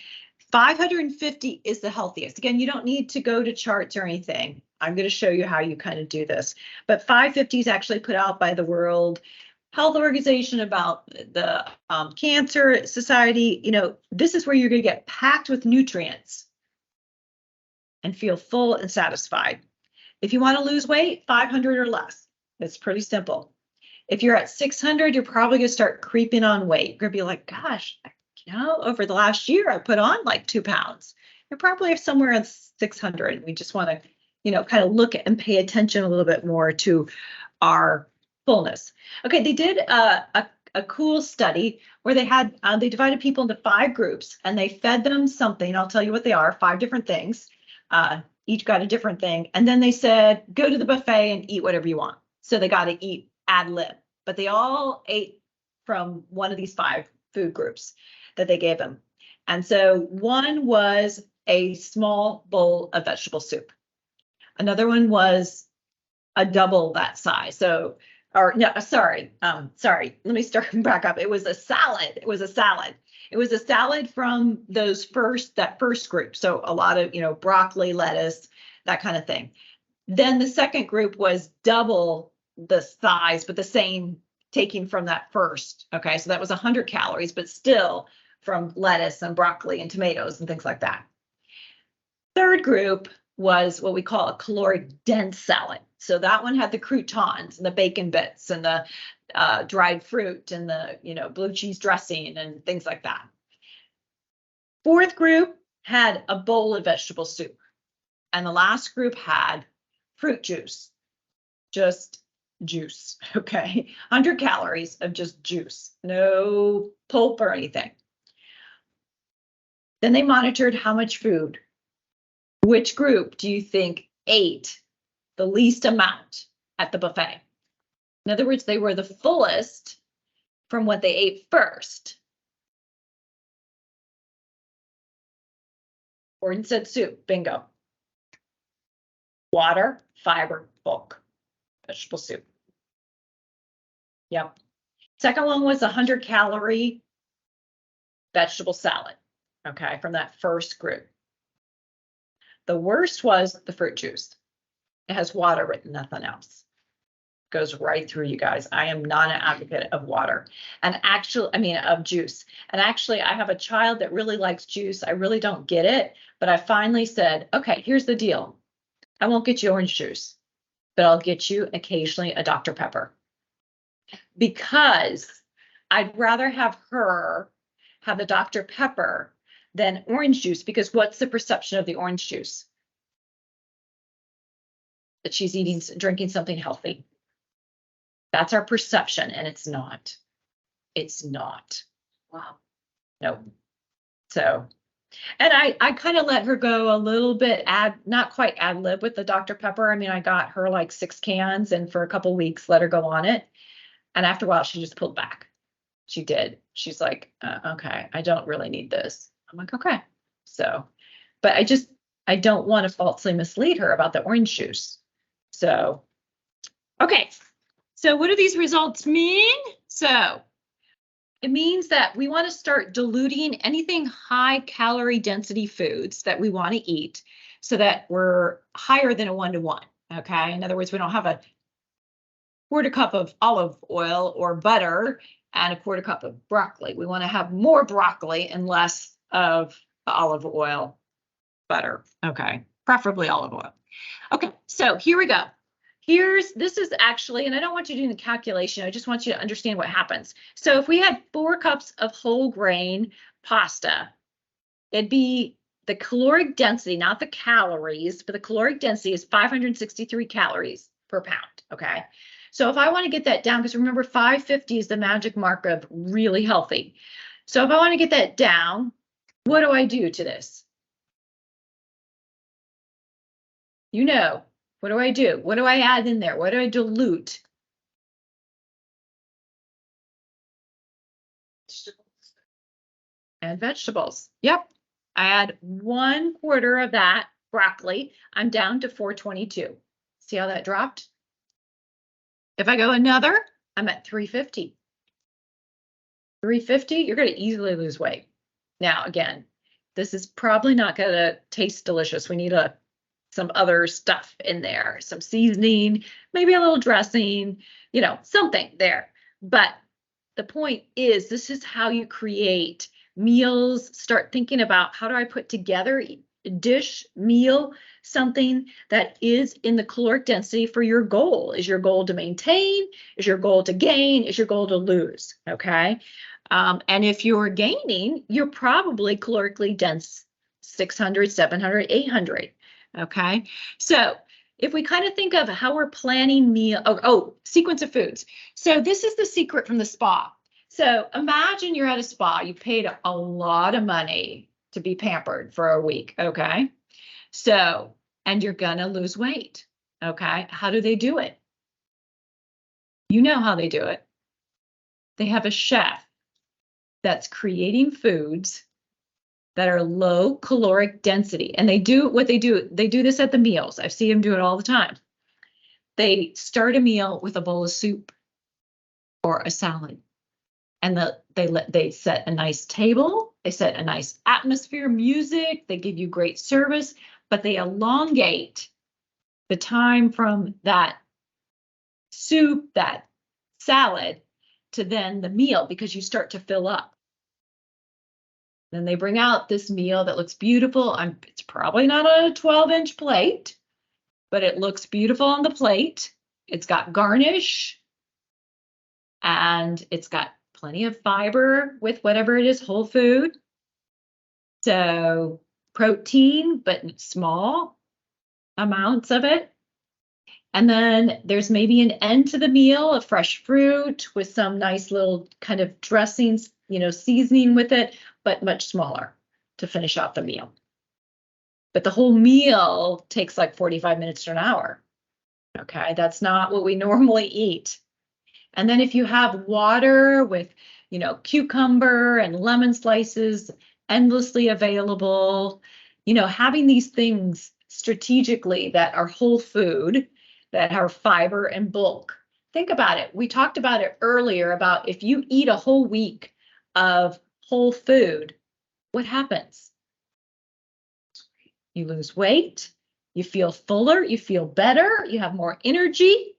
550 is the healthiest. Again, you don't need to go to charts or anything. I'm going to show you how you kind of do this. But 550 is actually put out by the World Health Organization about the Cancer Society. This is where you're going to get packed with nutrients and feel full and satisfied. If you want to lose weight, 500 or less. It's pretty simple. If you're at 600, you're probably going to start creeping on weight. You're going to be like, gosh, over the last year, I put on like 2 pounds. You're probably somewhere at 600. We just want to, kind of look at and pay attention a little bit more to our fullness. Okay, they did a cool study where they divided people into 5 groups and they fed them something. I'll tell you what they are, 5 different things. Each got a different thing. And then they said, go to the buffet and eat whatever you want. So they got to eat ad lib, but they all ate from one of these 5 food groups that they gave them. And so one was a small bowl of vegetable soup. Another one was a double that size. So or no, sorry, let me start back up. It was a salad. It was a salad from that first group. So a lot of, broccoli, lettuce, that kind of thing. Then the second group was double the size, but the same, taking from that first. Okay, so that was 100 calories, but still from lettuce and broccoli and tomatoes and things like that. Third group was what we call a caloric dense salad. So that one had the croutons and the bacon bits and the dried fruit and the, blue cheese dressing and things like that. Fourth group had a bowl of vegetable soup. And the last group had fruit juice, just juice, okay? 100 calories of just juice, no pulp or anything. Then they monitored how much food. Which group do you think ate the least amount at the buffet? In other words, they were the fullest from what they ate first. Gordon said soup, bingo. Water, fiber, bulk, vegetable soup. Yep. Second one was 100 calorie vegetable salad, okay, from that first group. The worst was the fruit juice. It has water written, nothing else. Goes right through, you guys. I am not an advocate of water and of juice. And actually, I have a child that really likes juice. I really don't get it, but I finally said, okay, here's the deal. I won't get you orange juice, but I'll get you occasionally a Dr. Pepper, because I'd rather have her have the Dr. Pepper than orange juice, because what's the perception of the orange juice? That she's drinking something healthy. That's our perception, and it's not. It's not. Wow. No. So, and I kind of let her go a little bit not quite ad lib with the Dr. Pepper. I mean, I got her like 6 cans and for a couple weeks, let her go on it. And after a while, she just pulled back. She did. She's like, okay, I don't really need this. I'm like, okay. So, but I don't want to falsely mislead her about the orange juice. So, okay. So what do these results mean? So it means that we want to start diluting anything high calorie density foods that we want to eat so that we're higher than a 1-to-1. Okay. In other words, we don't have a quarter cup of olive oil or butter and a quarter cup of broccoli. We want to have more broccoli and less of the olive oil, butter. Okay. Preferably olive oil. Okay. So here we go. This is actually, and I don't want you doing the calculation. I just want you to understand what happens. So if we had 4 cups of whole grain pasta, it'd be the caloric density, not the calories, but the caloric density is 563 calories per pound. Okay. So if I want to get that down, because remember 550 is the magic mark of really healthy. So if I want to get that down, what do I do to this? What do I do? What do I add in there? What do I dilute? And vegetables. Yep. I add 1/4 of that broccoli. I'm down to 422. See how that dropped? If I go another, I'm at 350. 350, you're going to easily lose weight. Now, again, this is probably not going to taste delicious. We need some other stuff in there, some seasoning, maybe a little dressing, something there. But the point is, this is how you create meals. Start thinking about, how do I put together a dish, meal, something that is in the caloric density for your goal. Is your goal to maintain? Is your goal to gain? Is your goal to lose? Okay. And if you're gaining, you're probably calorically dense 600, 700, 800. Okay. So if we kind of think of how we're planning meal, sequence of foods. So this is the secret from the spa. So imagine you're at a spa, you paid a lot of money to be pampered for a week. Okay. So, and you're going to lose weight. Okay. How do they do it? You know how they do it. They have a chef that's creating foods that are low caloric density. And they do this at the meals. I see them do it all the time. They start a meal with a bowl of soup or a salad. And they set a nice table, they set a nice atmosphere, music, they give you great service, but they elongate the time from that soup, that salad, to then the meal because you start to fill up. Then they bring out this meal that looks beautiful. It's probably not a 12-inch plate, but it looks beautiful on the plate. It's got garnish and it's got plenty of fiber with whatever it is, whole food. So protein, but small amounts of it. And then there's maybe an end to the meal of fresh fruit with some nice little kind of dressings, seasoning with it, but much smaller to finish off the meal. But the whole meal takes like 45 minutes to an hour. Okay, that's not what we normally eat. And then if you have water with, cucumber and lemon slices endlessly available, having these things strategically that are whole food, that are fiber and bulk. Think about it. We talked about it earlier about if you eat a whole week of whole food, what happens? You lose weight, you feel fuller, you feel better, you have more energy.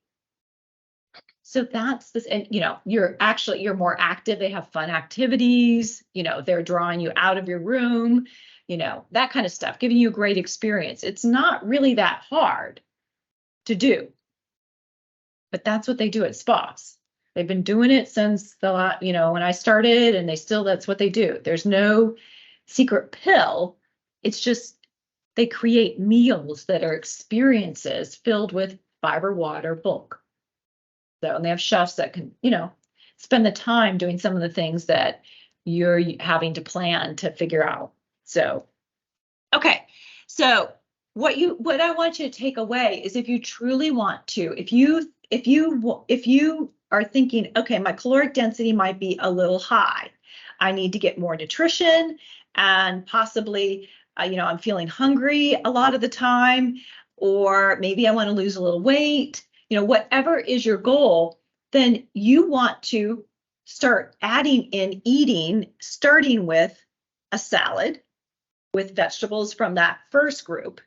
So that's this, and you're more active. They have fun activities, they're drawing you out of your room, that kind of stuff, giving you a great experience. It's not really that hard to do, but that's what they do at spas. They've been doing it since when I started, and that's what they do. There's no secret pill. It's just they create meals that are experiences filled with fiber, water, bulk. So, and they have chefs that can, spend the time doing some of the things that you're having to plan to figure out. So, okay. So what I want you to take away is if you truly want to, if you are thinking, okay, my caloric density might be a little high. I need to get more nutrition and possibly, I'm feeling hungry a lot of the time, or maybe I want to lose a little weight. Whatever is your goal, then you want to start adding in eating, starting with a salad with vegetables from that first group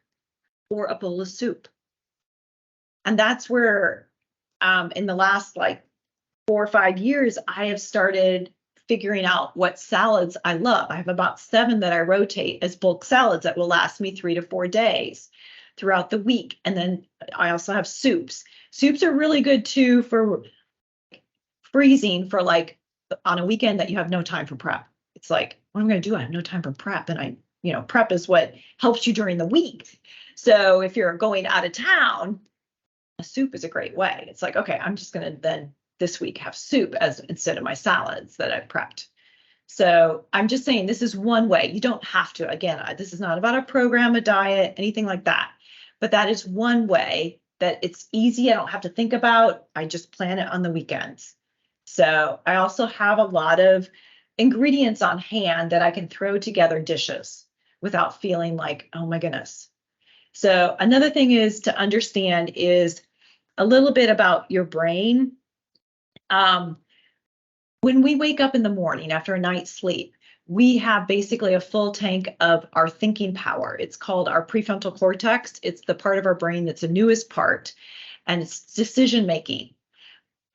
or a bowl of soup. And that's where in the last 4 or 5 years, I have started figuring out what salads I love. I have about 7 that I rotate as bulk salads that will last me 3 to 4 days throughout the week. And then I also have soups. Soups are really good too for freezing for on a weekend that you have no time for prep. It's what am I going to do? I have no time for prep. And prep is what helps you during the week. So if you're going out of town, a soup is a great way. It's okay, I'm just going to then this week have soup instead of my salads that I've prepped. So I'm just saying this is one way. You don't have to. Again, this is not about a program, a diet, anything like that. But that is one way that it's easy. I don't have to think about. I just plan it on the weekends. So I also have a lot of ingredients on hand that I can throw together dishes without feeling oh my goodness. So another thing is to understand is a little bit about your brain. When we wake up in the morning after a night's sleep, we have basically a full tank of our thinking power. It's called our prefrontal cortex. It's the part of our brain that's the newest part, and it's decision making.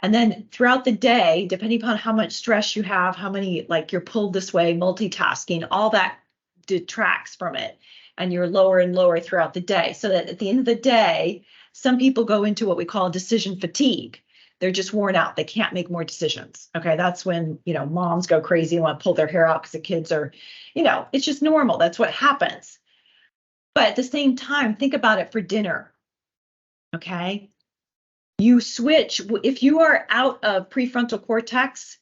And then throughout the day, depending upon how much stress you have, how many, you're pulled this way, multitasking, all that detracts from it. And you're lower and lower throughout the day. So that at the end of the day, some people go into what we call decision fatigue. They're just worn out. They can't make more decisions. Okay, that's when, moms go crazy and want to pull their hair out because the kids are, it's just normal. That's what happens. But at the same time, think about it for dinner. Okay, you switch. If you are out of prefrontal cortex,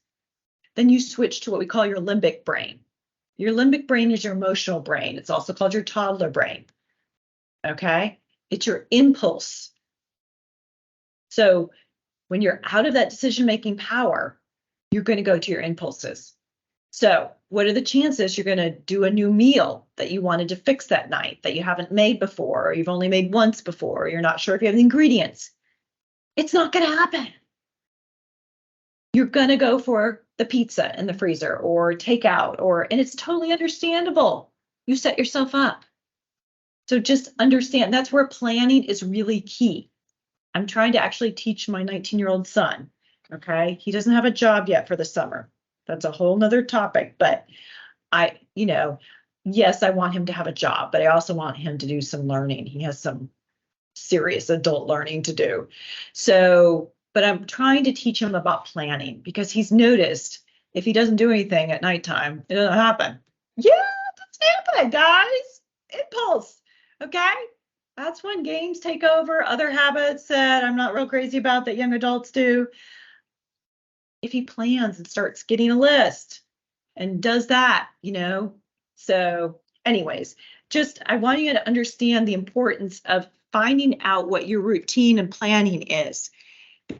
then you switch to what we call your limbic brain. Your limbic brain is your emotional brain. It's also called your toddler brain. Okay, it's your impulse. So when you're out of that decision-making power, you're going to go to your impulses. So what are the chances you're going to do a new meal that you wanted to fix that night that you haven't made before, or you've only made once before, or you're not sure if you have the ingredients? It's not going to happen. you're going to go for the pizza in the freezer or takeout, and it's totally understandable. You set yourself up. So just understand that's where planning is really key. I'm trying to actually teach my 19-year-old son. Okay. He doesn't have a job yet for the summer. That's a whole nother topic, but yes, I want him to have a job, but I also want him to do some learning. He has some serious adult learning to do. So, but I'm trying to teach him about planning because he's noticed if he doesn't do anything at nighttime, it doesn't happen. Yeah, that's happening, guys. Impulse. Okay. That's when games take over, other habits that I'm not real crazy about that young adults do. If he plans and starts getting a list and does that, So anyways, I want you to understand the importance of finding out what your routine and planning is,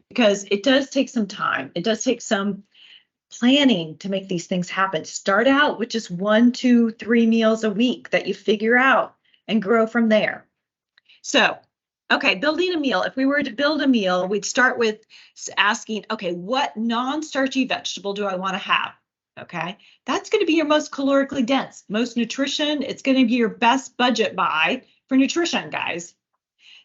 because it does take some time. It does take some planning to make these things happen. Start out with just 1, 2, 3 meals a week that you figure out and grow from there. So, okay, building a meal. If we were to build a meal, we'd start with asking, okay, what non-starchy vegetable do I want to have? Okay, that's going to be your most calorically dense, most nutrition. It's going to be your best budget buy for nutrition, guys.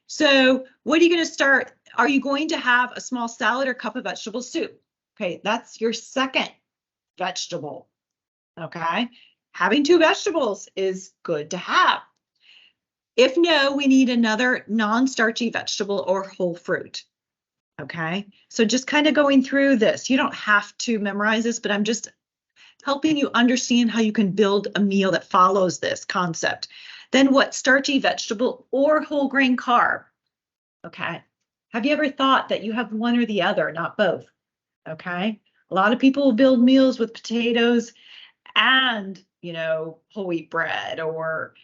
So what are you going to start? Are you going to have a small salad or cup of vegetable soup? Okay, that's your second vegetable. Okay, having 2 vegetables is good to have. If no, we need another non-starchy vegetable or whole fruit. Okay, so just kind of going through this. You don't have to memorize this, but I'm just helping you understand how you can build a meal that follows this concept. Then what starchy vegetable or whole grain carb? Okay, have you ever thought that you have one or the other, not both? Okay, a lot of people will build meals with potatoes and, whole wheat bread or,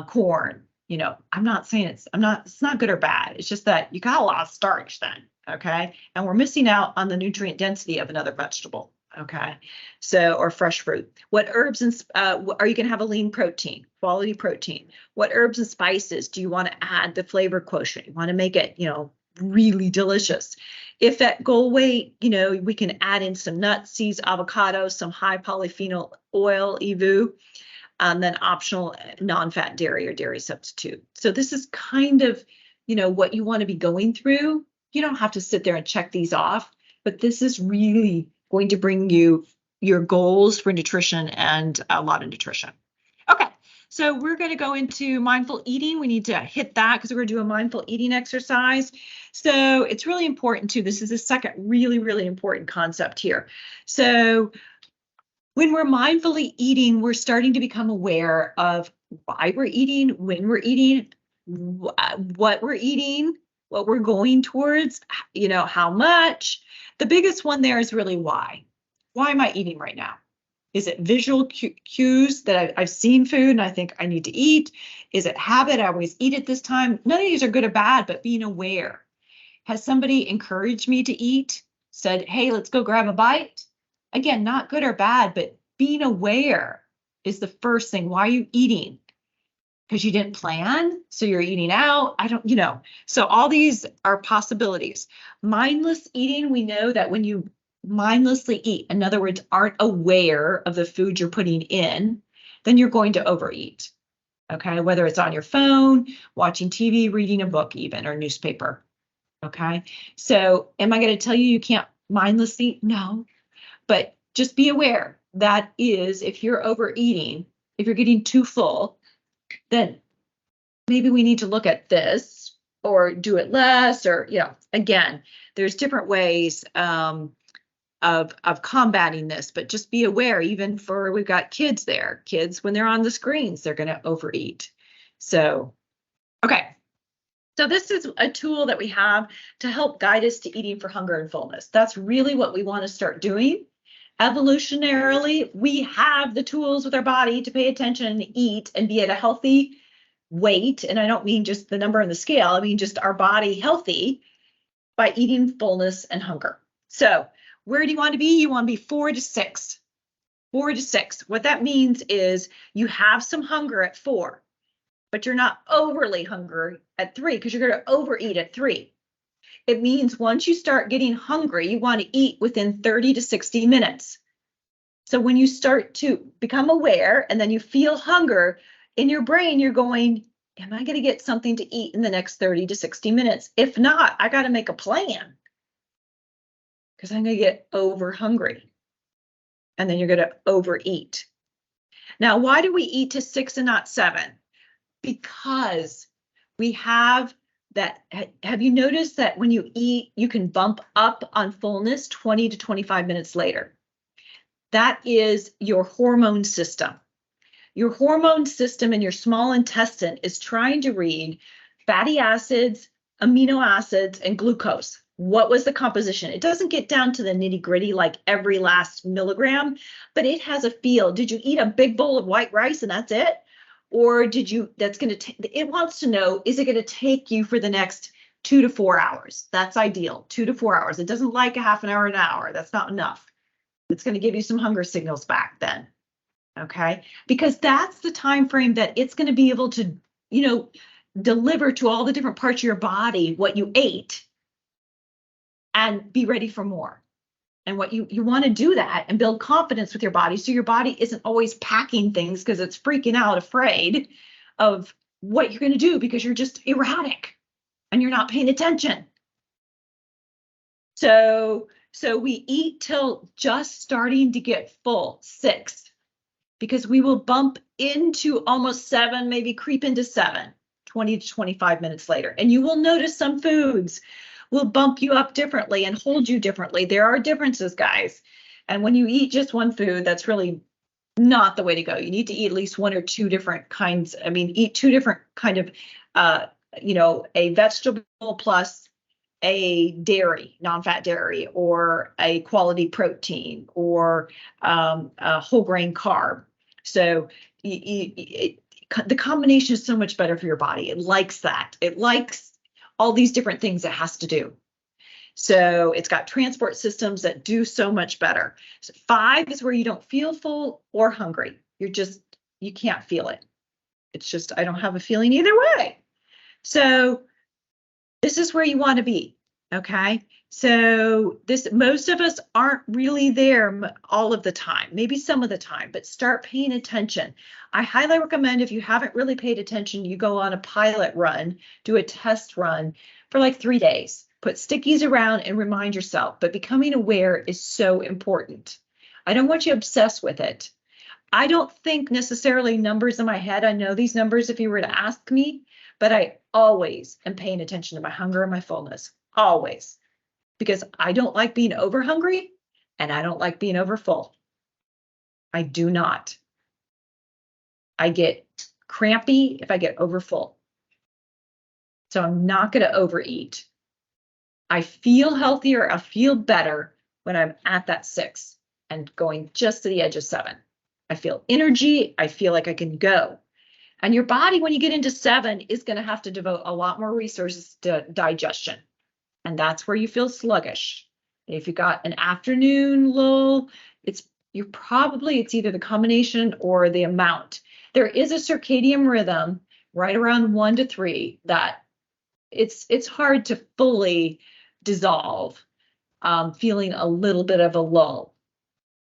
corn. I'm not saying it's not good or bad. It's just that you got a lot of starch then. Okay. And we're missing out on the nutrient density of another vegetable. Okay. So, or fresh fruit. What herbs and, are you going to have a lean protein, quality protein? What herbs and spices do you want to add the flavor quotient? You want to make it, really delicious. If at goal weight, we can add in some nuts, seeds, avocados, some high polyphenol oil, EVU, and then optional non-fat dairy or dairy substitute. So this is kind of, what you want to be going through. You don't have to sit there and check these off, but this is really going to bring you your goals for nutrition and a lot of nutrition. Okay. So we're going to go into mindful eating. We need to hit that because we're going to do a mindful eating exercise. So it's really important too. This is the second really, really important concept here. So when we're mindfully eating, we're starting to become aware of why we're eating, when we're eating, what we're eating, what we're going towards, how much. The biggest one there is really why. Why am I eating right now? Is it visual cues that I've seen food and I think I need to eat? Is it habit? I always eat it this time. None of these are good or bad, but being aware. Has somebody encouraged me to eat? Said, hey, let's go grab a bite? Again, not good or bad, but being aware is the first thing. Why are you eating? Because you didn't plan, so you're eating out. So all these are possibilities. Mindless eating, we know that when you mindlessly eat, in other words, aren't aware of the food you're putting in, then you're going to overeat. Okay, whether it's on your phone, watching TV, reading a book even, or newspaper. Okay, so am I going to tell you can't mindlessly eat? No, but just be aware that is, if you're overeating, if you're getting too full, then maybe we need to look at this or do it less, or, again, there's different ways of combating this, but just be aware, even we've got kids there. Kids, when they're on the screens, they're going to overeat. So, okay. So this is a tool that we have to help guide us to eating for hunger and fullness. That's really what we want to start doing. Evolutionarily, we have the tools with our body to pay attention and eat and be at a healthy weight. And I don't mean just the number on the scale. I mean just our body healthy by eating fullness and hunger. So where do you want to be? You want to be 4 to 6. 4 to 6. What that means is you have some hunger at 4, but you're not overly hungry at 3 because you're going to overeat at 3. It means once you start getting hungry, you want to eat within 30 to 60 minutes. So when you start to become aware and then you feel hunger in your brain, you're going, am I going to get something to eat in the next 30 to 60 minutes? If not, I got to make a plan because I'm going to get over hungry. And then you're going to overeat. Now, why do we eat to 6 and not 7? Because we have that. Have you noticed that when you eat, you can bump up on fullness 20 to 25 minutes later? That is your hormone system. Your hormone system in your small intestine is trying to read fatty acids, amino acids, and glucose. What was the composition? It doesn't get down to the nitty gritty like every last milligram, but it has a feel. Did you eat a big bowl of white rice and that's it? Or did you, that's going to, it wants to know, is it going to take you for the next 2 to 4 hours? That's ideal, 2 to 4 hours. It doesn't like a half an hour, an hour. That's not enough. It's going to give you some hunger signals back then. Okay, because that's the time frame that it's going to be able to, deliver to all the different parts of your body what you ate and be ready for more. And what you want to do that and build confidence with your body so your body isn't always packing things because it's freaking out, afraid of what you're going to do because you're just erratic and you're not paying attention. So we eat till just starting to get full, 6, because we will bump into almost 7, maybe creep into 7, 20 to 25 minutes later. And you will notice some foods will bump you up differently and hold you differently. There are differences, guys. And when you eat just one food, that's really not the way to go. You need to eat at least 1 or 2 different kinds. I mean, eat 2 different kind of, a vegetable plus a dairy, non-fat dairy, or a quality protein, or a whole grain carb. So the combination is so much better for your body. It likes that. It likes all these different things it has to do. So it's got transport systems that do so much better. So 5 is where you don't feel full or hungry. You can't feel it. It's just, I don't have a feeling either way. So this is where you want to be. Okay. So most of us aren't really there all of the time, maybe some of the time, but start paying attention. I highly recommend if you haven't really paid attention, you go on a pilot run, do a test run for like 3 days, put stickies around and remind yourself, but becoming aware is so important. I don't want you obsessed with it. I don't think necessarily numbers in my head. I know these numbers if you were to ask me, but I always am paying attention to my hunger and my fullness, always, because I don't like being over hungry and I don't like being over full. I do not. I get crampy if I get over full. So I'm not going to overeat. I feel healthier. I feel better when I'm at that 6 and going just to the edge of 7. I feel energy. I feel like I can go. And your body, when you get into 7, is going to have to devote a lot more resources to digestion. And that's where you feel sluggish. If you got an afternoon lull, it's either the combination or the amount. There is a circadian rhythm right around 1 to 3 that it's hard to fully dissolve, feeling a little bit of a lull.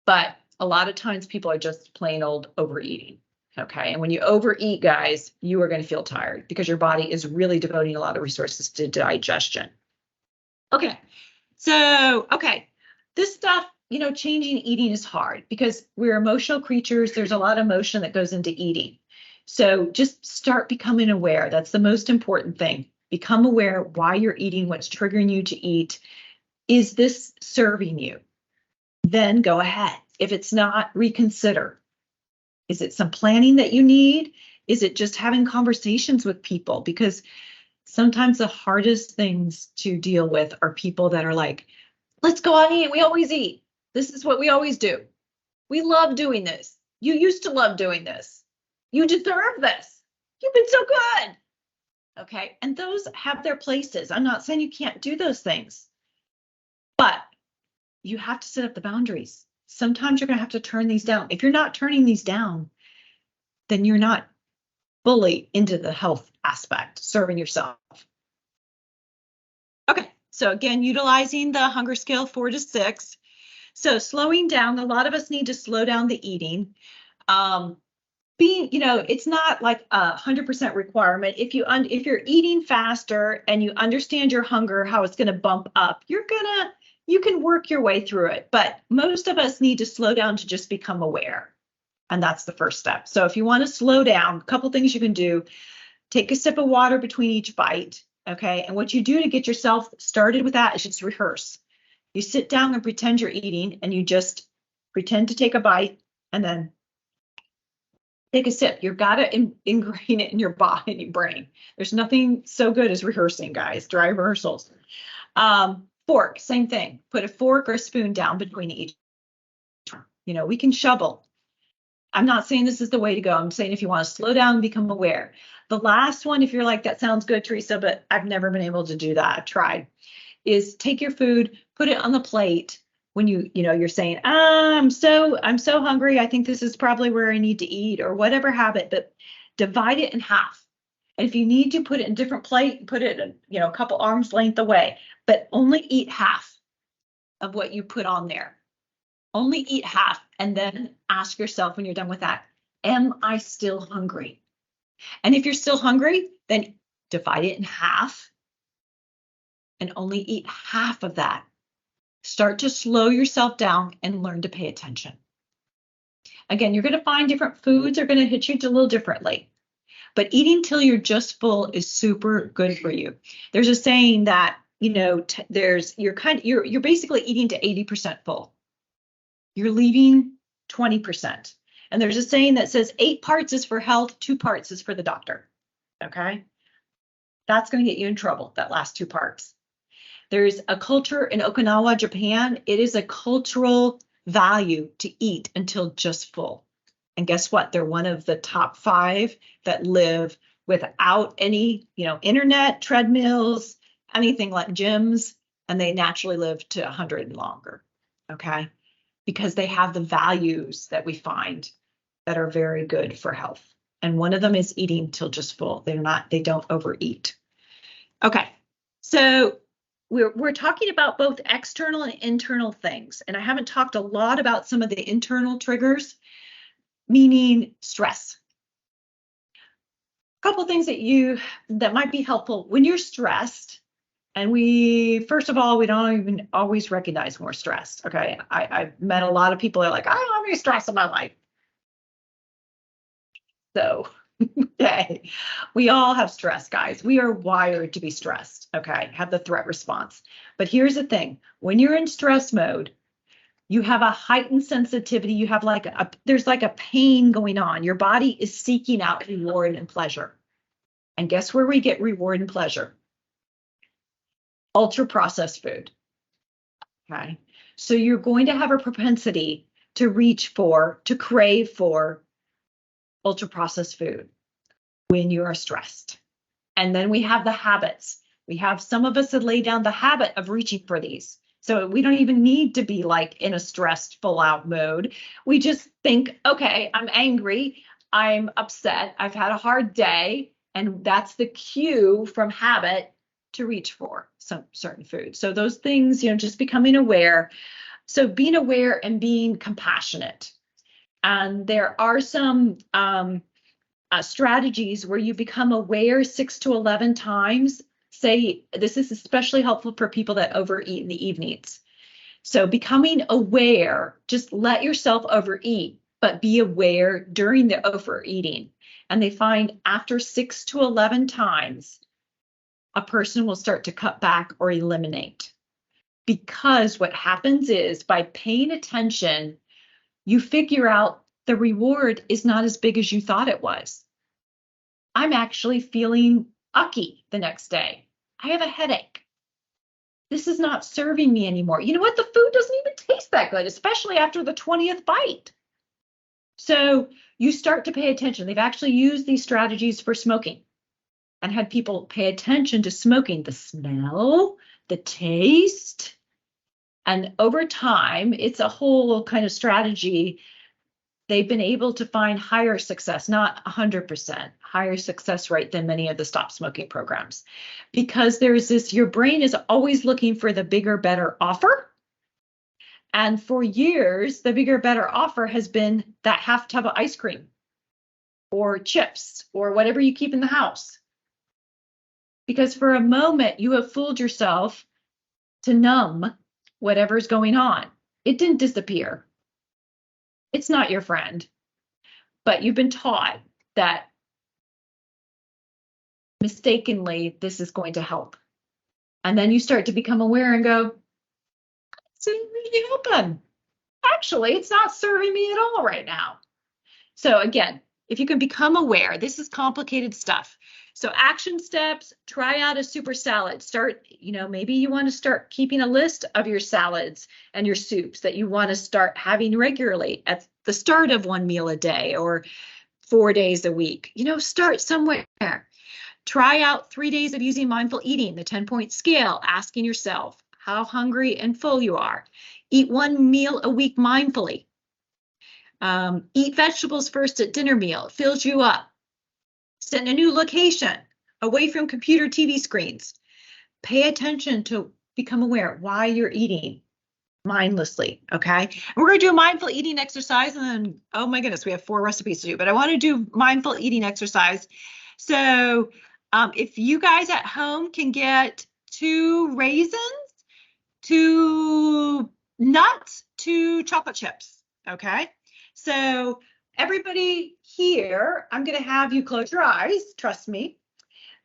But a lot of times people are just plain old overeating. Okay. And when you overeat, guys, you are going to feel tired because your body is really devoting a lot of resources to digestion. Okay. So, this stuff, changing eating is hard because we're emotional creatures. There's a lot of emotion that goes into eating. So just start becoming aware. That's the most important thing. Become aware why you're eating, what's triggering you to eat. Is this serving you? Then go ahead. If it's not, reconsider. Is it some planning that you need? Is it just having conversations with people? Because sometimes the hardest things to deal with are people that are like, let's go out and eat. We always eat. This is what we always do. We love doing this. You used to love doing this. You deserve this. You've been so good. Okay. And those have their places. I'm not saying you can't do those things, but you have to set up the boundaries. Sometimes you're going to have to turn these down. If you're not turning these down, then you're not fully into the health aspect, serving yourself. Okay, So again, utilizing the hunger scale 4 to 6. So slowing down, a lot of us need to slow down the eating. It's not like 100% requirement. If you're eating faster and you understand your hunger, how it's going to bump up, you can work your way through it. But most of us need to slow down to just become aware. And that's the first step. So if you want to slow down, a couple things you can do: take a sip of water between each bite. Okay. And what you do to get yourself started with that is just rehearse. You sit down and pretend you're eating, and you just pretend to take a bite and then take a sip. You've got to ingrain it in your body and your brain. There's nothing so good as rehearsing, guys. Dry rehearsals. Fork, same thing. Put a fork or a spoon down between each. We can shovel. I'm not saying this is the way to go. I'm saying if you want to slow down and become aware. The last one, if you're like, that sounds good, Teresa, but I've never been able to do that. I've tried. Is take your food, put it on the plate. When you're saying, I'm so hungry, I think this is probably where I need to eat, or whatever habit, but divide it in half. And if you need to put it in a different plate, put it a couple arms length away, but only eat half of what you put on there. Only eat half, and then ask yourself when you're done with that, am I still hungry? And if you're still hungry, then divide it in half and only eat half of that. Start to slow yourself down and learn to pay attention. Again, you're going to find different foods are going to hit you a little differently, but eating till you're just full is super good for you. There's a saying that, you're basically eating to 80% full. You're leaving 20%. And there's a saying that says 8 parts is for health, 2 parts is for the doctor. Okay. That's going to get you in trouble, that last 2 parts. There's a culture in Okinawa, Japan. It is a cultural value to eat until just full. And guess what? They're one of the top 5 that live without any, internet, treadmills, anything like gyms, and they naturally live to 100 and longer. Okay. Because they have the values that we find that are very good for health. And one of them is eating till just full. They don't overeat. Okay. So we're talking about both external and internal things. And I haven't talked a lot about some of the internal triggers, meaning stress. A couple things that might be helpful when you're stressed. And first of all, we don't even always recognize when we're stressed. Okay. I've met a lot of people that are like, I don't have any stress in my life. So, okay. We all have stress, guys. We are wired to be stressed. Okay. Have the threat response. But here's the thing. When you're in stress mode, you have a heightened sensitivity. You have there's like a pain going on. Your body is seeking out reward and pleasure. And guess where we get reward and pleasure? Ultra processed food. Okay. So you're going to have a propensity to crave for ultra processed food when you are stressed. And then we have the habits. Some of us have laid down the habit of reaching for these. So we don't even need to be like in a stressed full out mode. We just think, okay, I'm angry. I'm upset. I've had a hard day. And that's the cue from habit to reach for some certain food. So those things, just becoming aware. So being aware and being compassionate. And there are some strategies where you become aware 6 to 11 times. Say this is especially helpful for people that overeat in the evenings. So becoming aware, just let yourself overeat, but be aware during the overeating. And they find after 6 to 11 times, a person will start to cut back or eliminate. Because what happens is by paying attention, you figure out the reward is not as big as you thought it was. I'm actually feeling ucky the next day. I have a headache. This is not serving me anymore. You know what? The food doesn't even taste that good, especially after the 20th bite. So you start to pay attention. They've actually used these strategies for smoking and had people pay attention to smoking, the smell, the taste. And over time, it's a whole kind of strategy they've been able to find higher success, not 100%, higher success rate than many of the stop smoking programs. Because there's this, your brain is always looking for the bigger, better offer. And for years, the bigger, better offer has been that half tub of ice cream or chips or whatever you keep in the house. Because for a moment, you have fooled yourself to numb whatever's going on. It didn't disappear. It's not your friend, but you've been taught that mistakenly this is going to help. And then you start to become aware and go, it's really helping. Actually, it's not serving me at all right now. So again, if you can become aware, this is complicated stuff. So action steps, try out a super salad. Start, maybe you want to start keeping a list of your salads and your soups that you want to start having regularly at the start of one meal a day or 4 days a week. Start somewhere. Try out 3 days of using mindful eating, the 10-point scale, asking yourself how hungry and full you are. Eat 1 meal a week mindfully. Eat vegetables first at dinner meal. It fills you up. Set a new location away from computer TV screens. Pay attention to become aware why you're eating mindlessly. Okay. And we're going to do a mindful eating exercise. And then, oh my goodness, we have 4 recipes to do, but I want to do mindful eating exercise. So if you guys at home can get 2 raisins, 2 nuts, 2 chocolate chips. Okay. So everybody here, I'm going to have you close your eyes, trust me,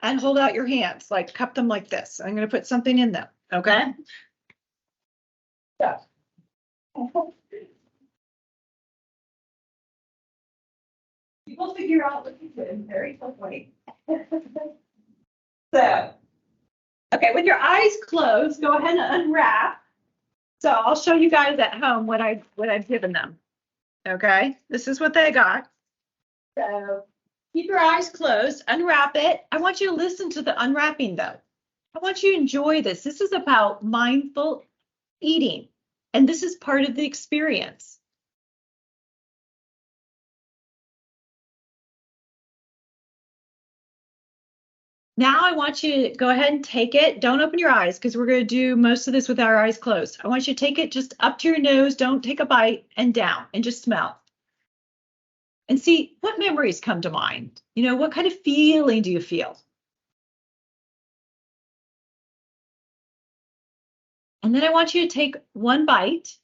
and hold out your hands, like cup them like this. I'm going to put something in them, okay? So. You'll figure out what you did very quickly. So, okay, with your eyes closed, go ahead and unwrap. So I'll show you guys at home what I've given them. Okay, this is what they got. So keep your eyes closed, unwrap it. I want you to listen to the unwrapping though. I want you to enjoy this. This is about mindful eating, and this is part of the experience. Now I want you to go ahead and take it. Don't open your eyes because we're going to do most of this with our eyes closed. I want you to take it just up to your nose. Don't take a bite, and down, and just smell. And see what memories come to mind. What kind of feeling do you feel? And then I want you to take 1 bite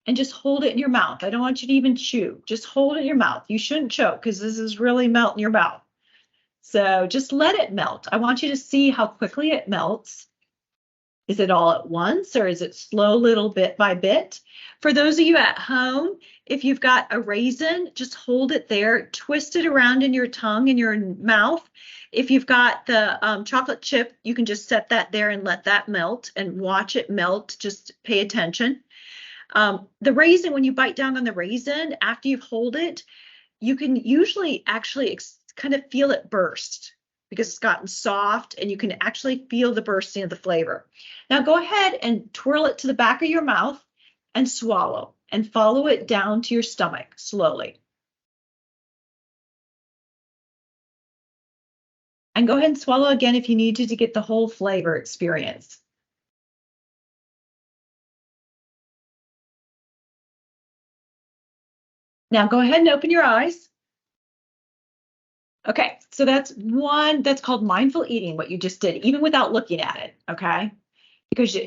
and just hold it in your mouth. I don't want you to even chew. Just hold it in your mouth. You shouldn't choke because this is really melting your mouth. So just let it melt. I want you to see how quickly it melts. Is it all at once or is it slow little bit by bit? For those of you at home, if you've got a raisin, just hold it there, twist it around in your tongue and your mouth. If you've got the chocolate chip, you can just set that there and let that melt and watch it melt. Just pay attention. The raisin, when you bite down on the raisin, after you've hold it, you can usually actually kind of feel it burst because it's gotten soft and you can actually feel the bursting of the flavor. Now go ahead and twirl it to the back of your mouth and swallow and follow it down to your stomach slowly. And go ahead and swallow again if you need to get the whole flavor experience. Now go ahead and open your eyes. Okay, so that's called mindful eating, what you just did, even without looking at it, okay? Because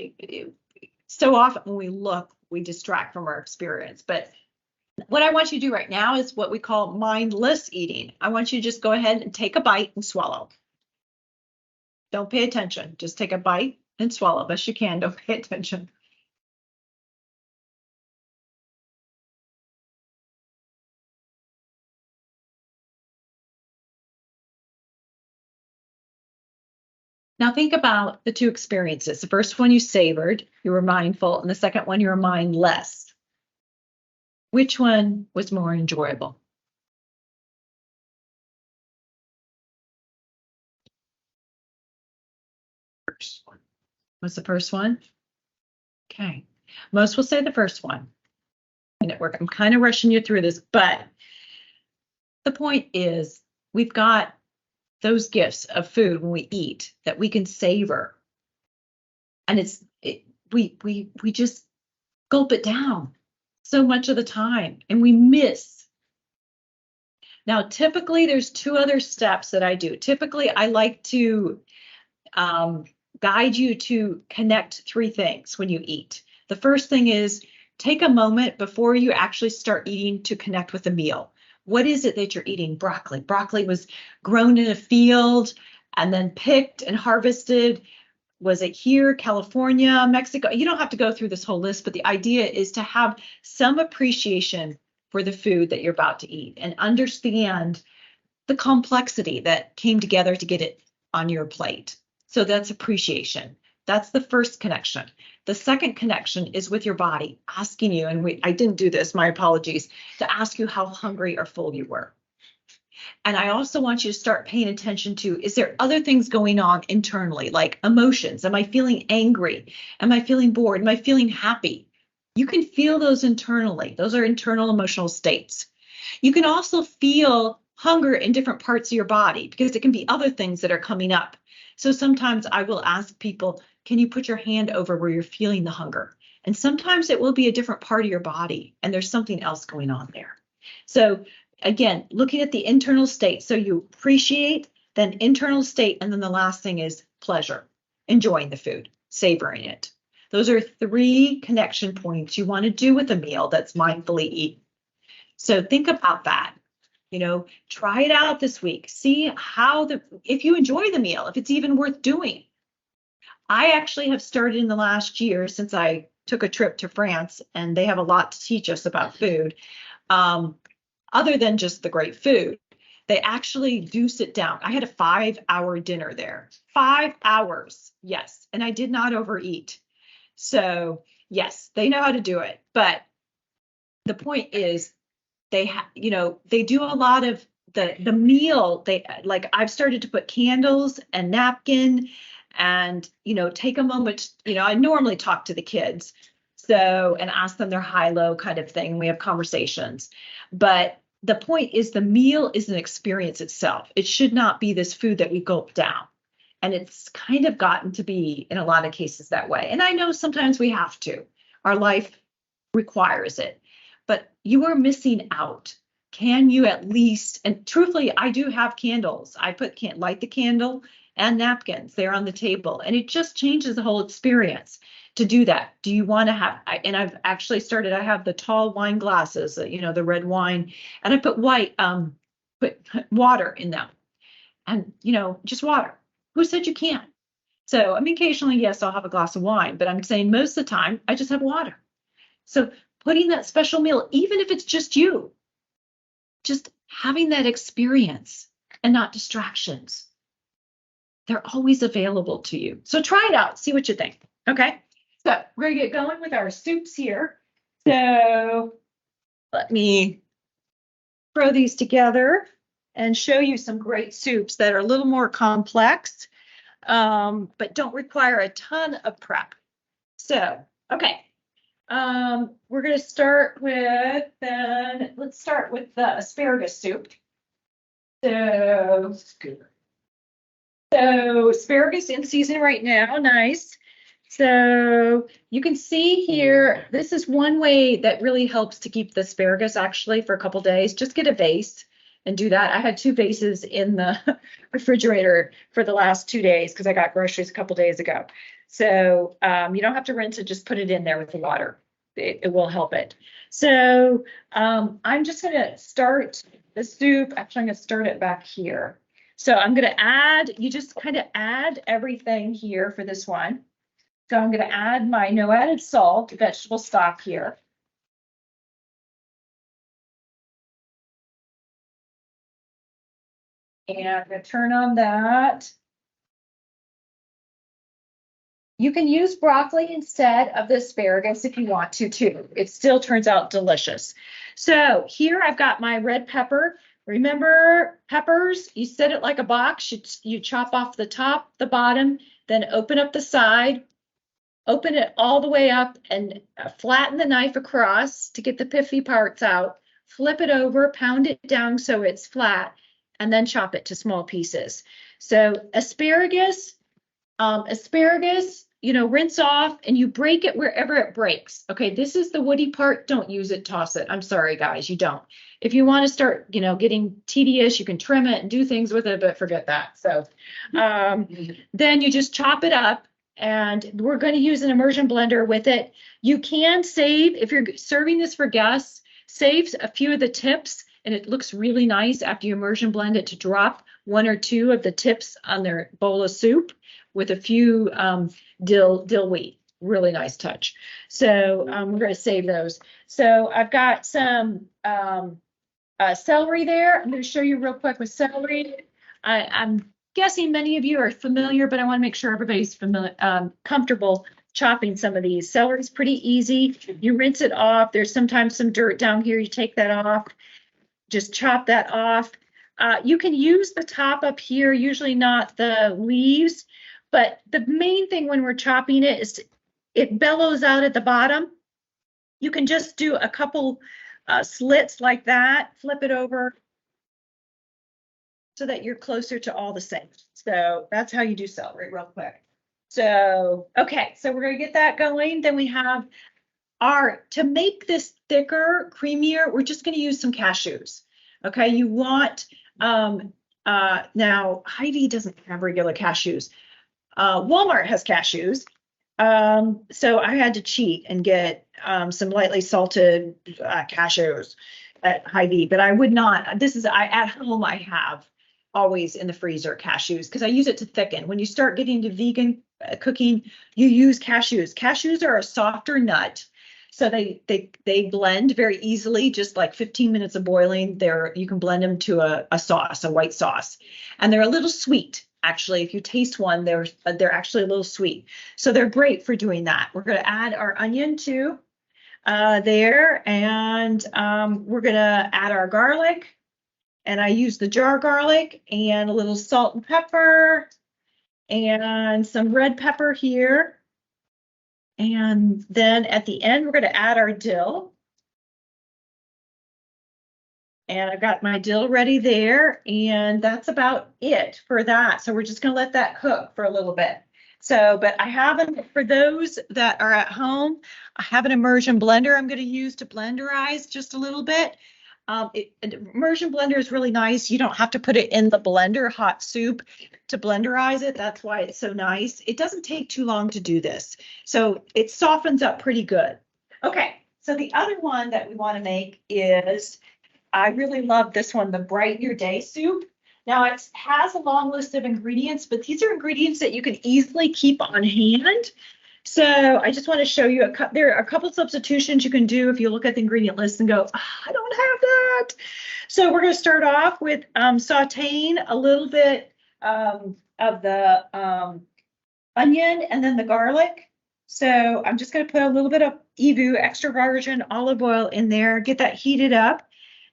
so often when we look, we distract from our experience. But what I want you to do right now is what we call mindless eating. I want you to just go ahead and take a bite and swallow. Don't pay attention. Just take a bite and swallow best you can. Don't pay attention. Now think about the 2 experiences. The first one you savored, you were mindful, and the second one you were mindless. Which one was more enjoyable? First one. Was the first one? Okay. Most will say the first one. I'm kind of rushing you through this, but the point is we've got those gifts of food when we eat that we can savor. And we just gulp it down so much of the time and we miss. Now, typically there's 2 other steps that I do. Typically, I like to guide you to connect 3 things when you eat. The first thing is take a moment before you actually start eating to connect with the meal. What is it that you're eating? Broccoli. Broccoli was grown in a field and then picked and harvested. Was it here, California, Mexico? You don't have to go through this whole list, but the idea is to have some appreciation for the food that you're about to eat and understand the complexity that came together to get it on your plate. So that's appreciation. That's the first connection. The second connection is with your body, asking you, and I didn't do this, my apologies, to ask you how hungry or full you were. And I also want you to start paying attention to, is there other things going on internally, like emotions? Am I feeling angry? Am I feeling bored? Am I feeling happy? You can feel those internally. Those are internal emotional states. You can also feel hunger in different parts of your body because it can be other things that are coming up. So sometimes I will ask people, can you put your hand over where you're feeling the hunger? And sometimes it will be a different part of your body and there's something else going on there. So again, looking at the internal state. So you appreciate, then internal state, and then the last thing is pleasure, enjoying the food, savoring it. Those are 3 connection points you want to do with a meal that's mindfully eaten. So think about that. Try it out this week. See if you enjoy the meal, if it's even worth doing. I actually have started in the last year since I took a trip to France, and they have a lot to teach us about food. Other than just the great food, they actually do sit down. I had a 5-hour dinner there. 5 hours, yes. And I did not overeat. So yes, they know how to do it. But the point is they do a lot of the meal. I've started to put candles and napkin and, take a moment. I normally talk to the kids. And ask them their high-low kind of thing. We have conversations. But the point is the meal is an experience itself. It should not be this food that we gulp down. And it's kind of gotten to be, in a lot of cases, that way. And I know sometimes we have to. Our life requires it. But you are missing out. Can you at least, and truthfully, I do have candles. I light the candle and napkins there on the table. And it just changes the whole experience. To do that, do you want to have, and I've actually started, I have the tall wine glasses, the red wine, and I put water in them and, just water. Who said you can't? So, occasionally, yes, I'll have a glass of wine, but I'm saying most of the time I just have water. So putting that special meal, even if it's just you, just having that experience and not distractions. They're always available to you. So try it out, see what you think. Okay. So we're going to get going with our soups here. So let me throw these together and show you some great soups that are a little more complex, but don't require a ton of prep. So, okay. We're going to start with, let's start with the asparagus soup. So asparagus in season right now, nice. So you can see here, this is one way that really helps to keep the asparagus actually for a couple days. Just get a vase and do that. I had 2 vases in the refrigerator for the last 2 days because I got groceries a couple days ago. So you don't have to rinse it, just put it in there with the water. It will help it. So I'm just going to start the soup. Actually, I'm going to start it back here. So I'm going to add, you just kind of add everything here for this one. So I'm going to add my no added salt vegetable stock here. And I'm going to turn on that. You can use broccoli instead of the asparagus if you want to too. It still turns out delicious. So here I've got my red pepper. Remember peppers, you set it like a box. You chop off the top, the bottom, then open up the side, open it all the way up and flatten the knife across to get the piffy parts out. Flip it over, pound it down so it's flat, and then chop it to small pieces. So asparagus, rinse off and you break it wherever it breaks. Okay, this is the woody part. Don't use it, toss it. I'm sorry, guys, you don't. If you want to start, getting tedious, you can trim it and do things with it, but forget that. So then you just chop it up, and we're going to use an immersion blender with it. You can save, if you're serving this for guests, save a few of the tips, and it looks really nice after you immersion blend it to drop 1 or 2 of the tips on their bowl of soup with a few dill wheat. Really nice touch. So we're going to save those. So I've got some celery there. I'm going to show you real quick with celery. I'm guessing many of you are familiar, but I want to make sure everybody's familiar, comfortable chopping some of these. Celery is pretty easy. You rinse it off. There's sometimes some dirt down here. You take that off. Just chop that off. You can use the top up here, usually not the leaves, but the main thing when we're chopping it is it bellows out at the bottom. You can just do a couple slits like that, flip it over so that you're closer to all the same. So that's how you do celery real quick. So, okay, so we're gonna get that going. Then we have to make this thicker, creamier, we're just gonna use some cashews. Okay, you want, now Hy-Vee doesn't have regular cashews. Walmart has cashews. So I had to cheat and get some lightly salted cashews at Hy-Vee, but I would not, at home I have always in the freezer cashews because I use it to thicken. When you start getting to vegan cooking, you use cashews. Cashews are a softer nut. So they blend very easily, just like 15 minutes of boiling. You can blend them to a sauce, a white sauce. And they're a little sweet. Actually, if you taste one, they're actually a little sweet. So they're great for doing that. We're going to add our onion too there. And we're going to add our garlic. And I use the jar garlic and a little salt and pepper and some red pepper here. And then at the end, we're going to add our dill. And I've got my dill ready there. And that's about it for that. So we're just going to let that cook for a little bit. So, but I haven't, for those that are at home, I have an immersion blender I'm going to use to blenderize just a little bit. An immersion blender is really nice. You don't have to put it in the blender, hot soup, to blenderize it. That's why it's so nice. It doesn't take too long to do this. So it softens up pretty good. Okay, so the other one that we want to make is, I really love this one, the Brighten Your Day soup. Now it has a long list of ingredients, but these are ingredients that you can easily keep on hand. So I just want to show you there are a couple substitutions you can do if you look at the ingredient list and go, I don't have that. So we're going to start off with sauteing a little bit of the onion and then the garlic. So I'm just going to put a little bit of EVOO extra virgin olive oil in there, get that heated up.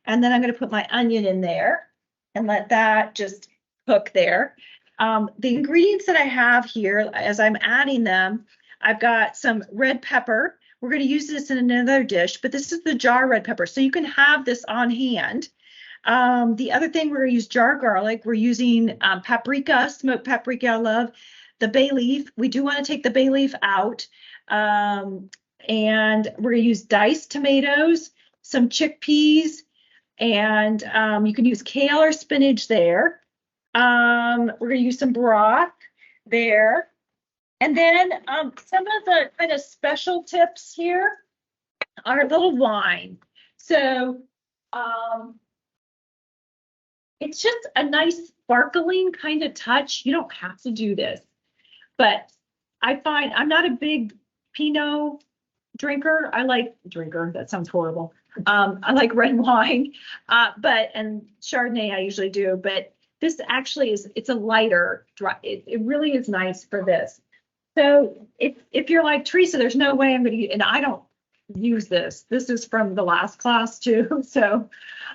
And then I'm going to put my onion in there and let that just cook there. The ingredients that I have here, as I'm adding them, I've got some red pepper. We're going to use this in another dish, but this is the jar red pepper. So you can have this on hand. The other thing, we're going to use jar garlic. We're using paprika, smoked paprika. I love the bay leaf. We do want to take the bay leaf out. And we're going to use diced tomatoes, some chickpeas, and you can use kale or spinach there. We're going to use some broth there. And then some of the kind of special tips here are a little wine. So it's just a nice sparkling kind of touch. You don't have to do this, but I find I'm not a big Pinot drinker. That sounds horrible. I like red wine, and Chardonnay I usually do, but this actually it's a lighter dry. It really is nice for this. So if you're like Teresa, there's no way I'm going to, and I don't use this. This is from the last class too. So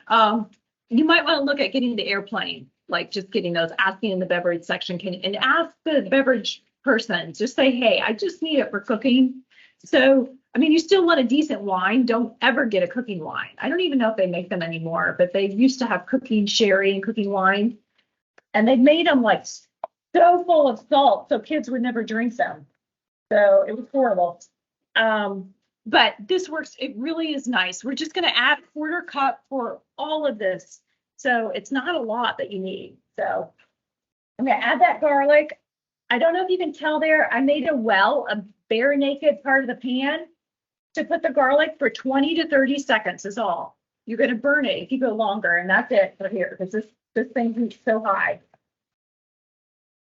you might want to look at getting the airplane, like just getting those, asking in the beverage section, and ask the beverage person. Just say, hey, I just need it for cooking. So, I mean, you still want a decent wine. Don't ever get a cooking wine. I don't even know if they make them anymore, but they used to have cooking sherry and cooking wine. And they made them like so full of salt, so kids would never drink them. So it was horrible. But this works. It really is nice. We're just going to add a 1/4 cup for all of this. So it's not a lot that you need. So I'm going to add that garlic. I don't know if you can tell there, I made a bare naked part of the pan to put the garlic for 20 to 30 seconds is all. You're going to burn it if you go longer, and that's it for here, because this thing heats so high.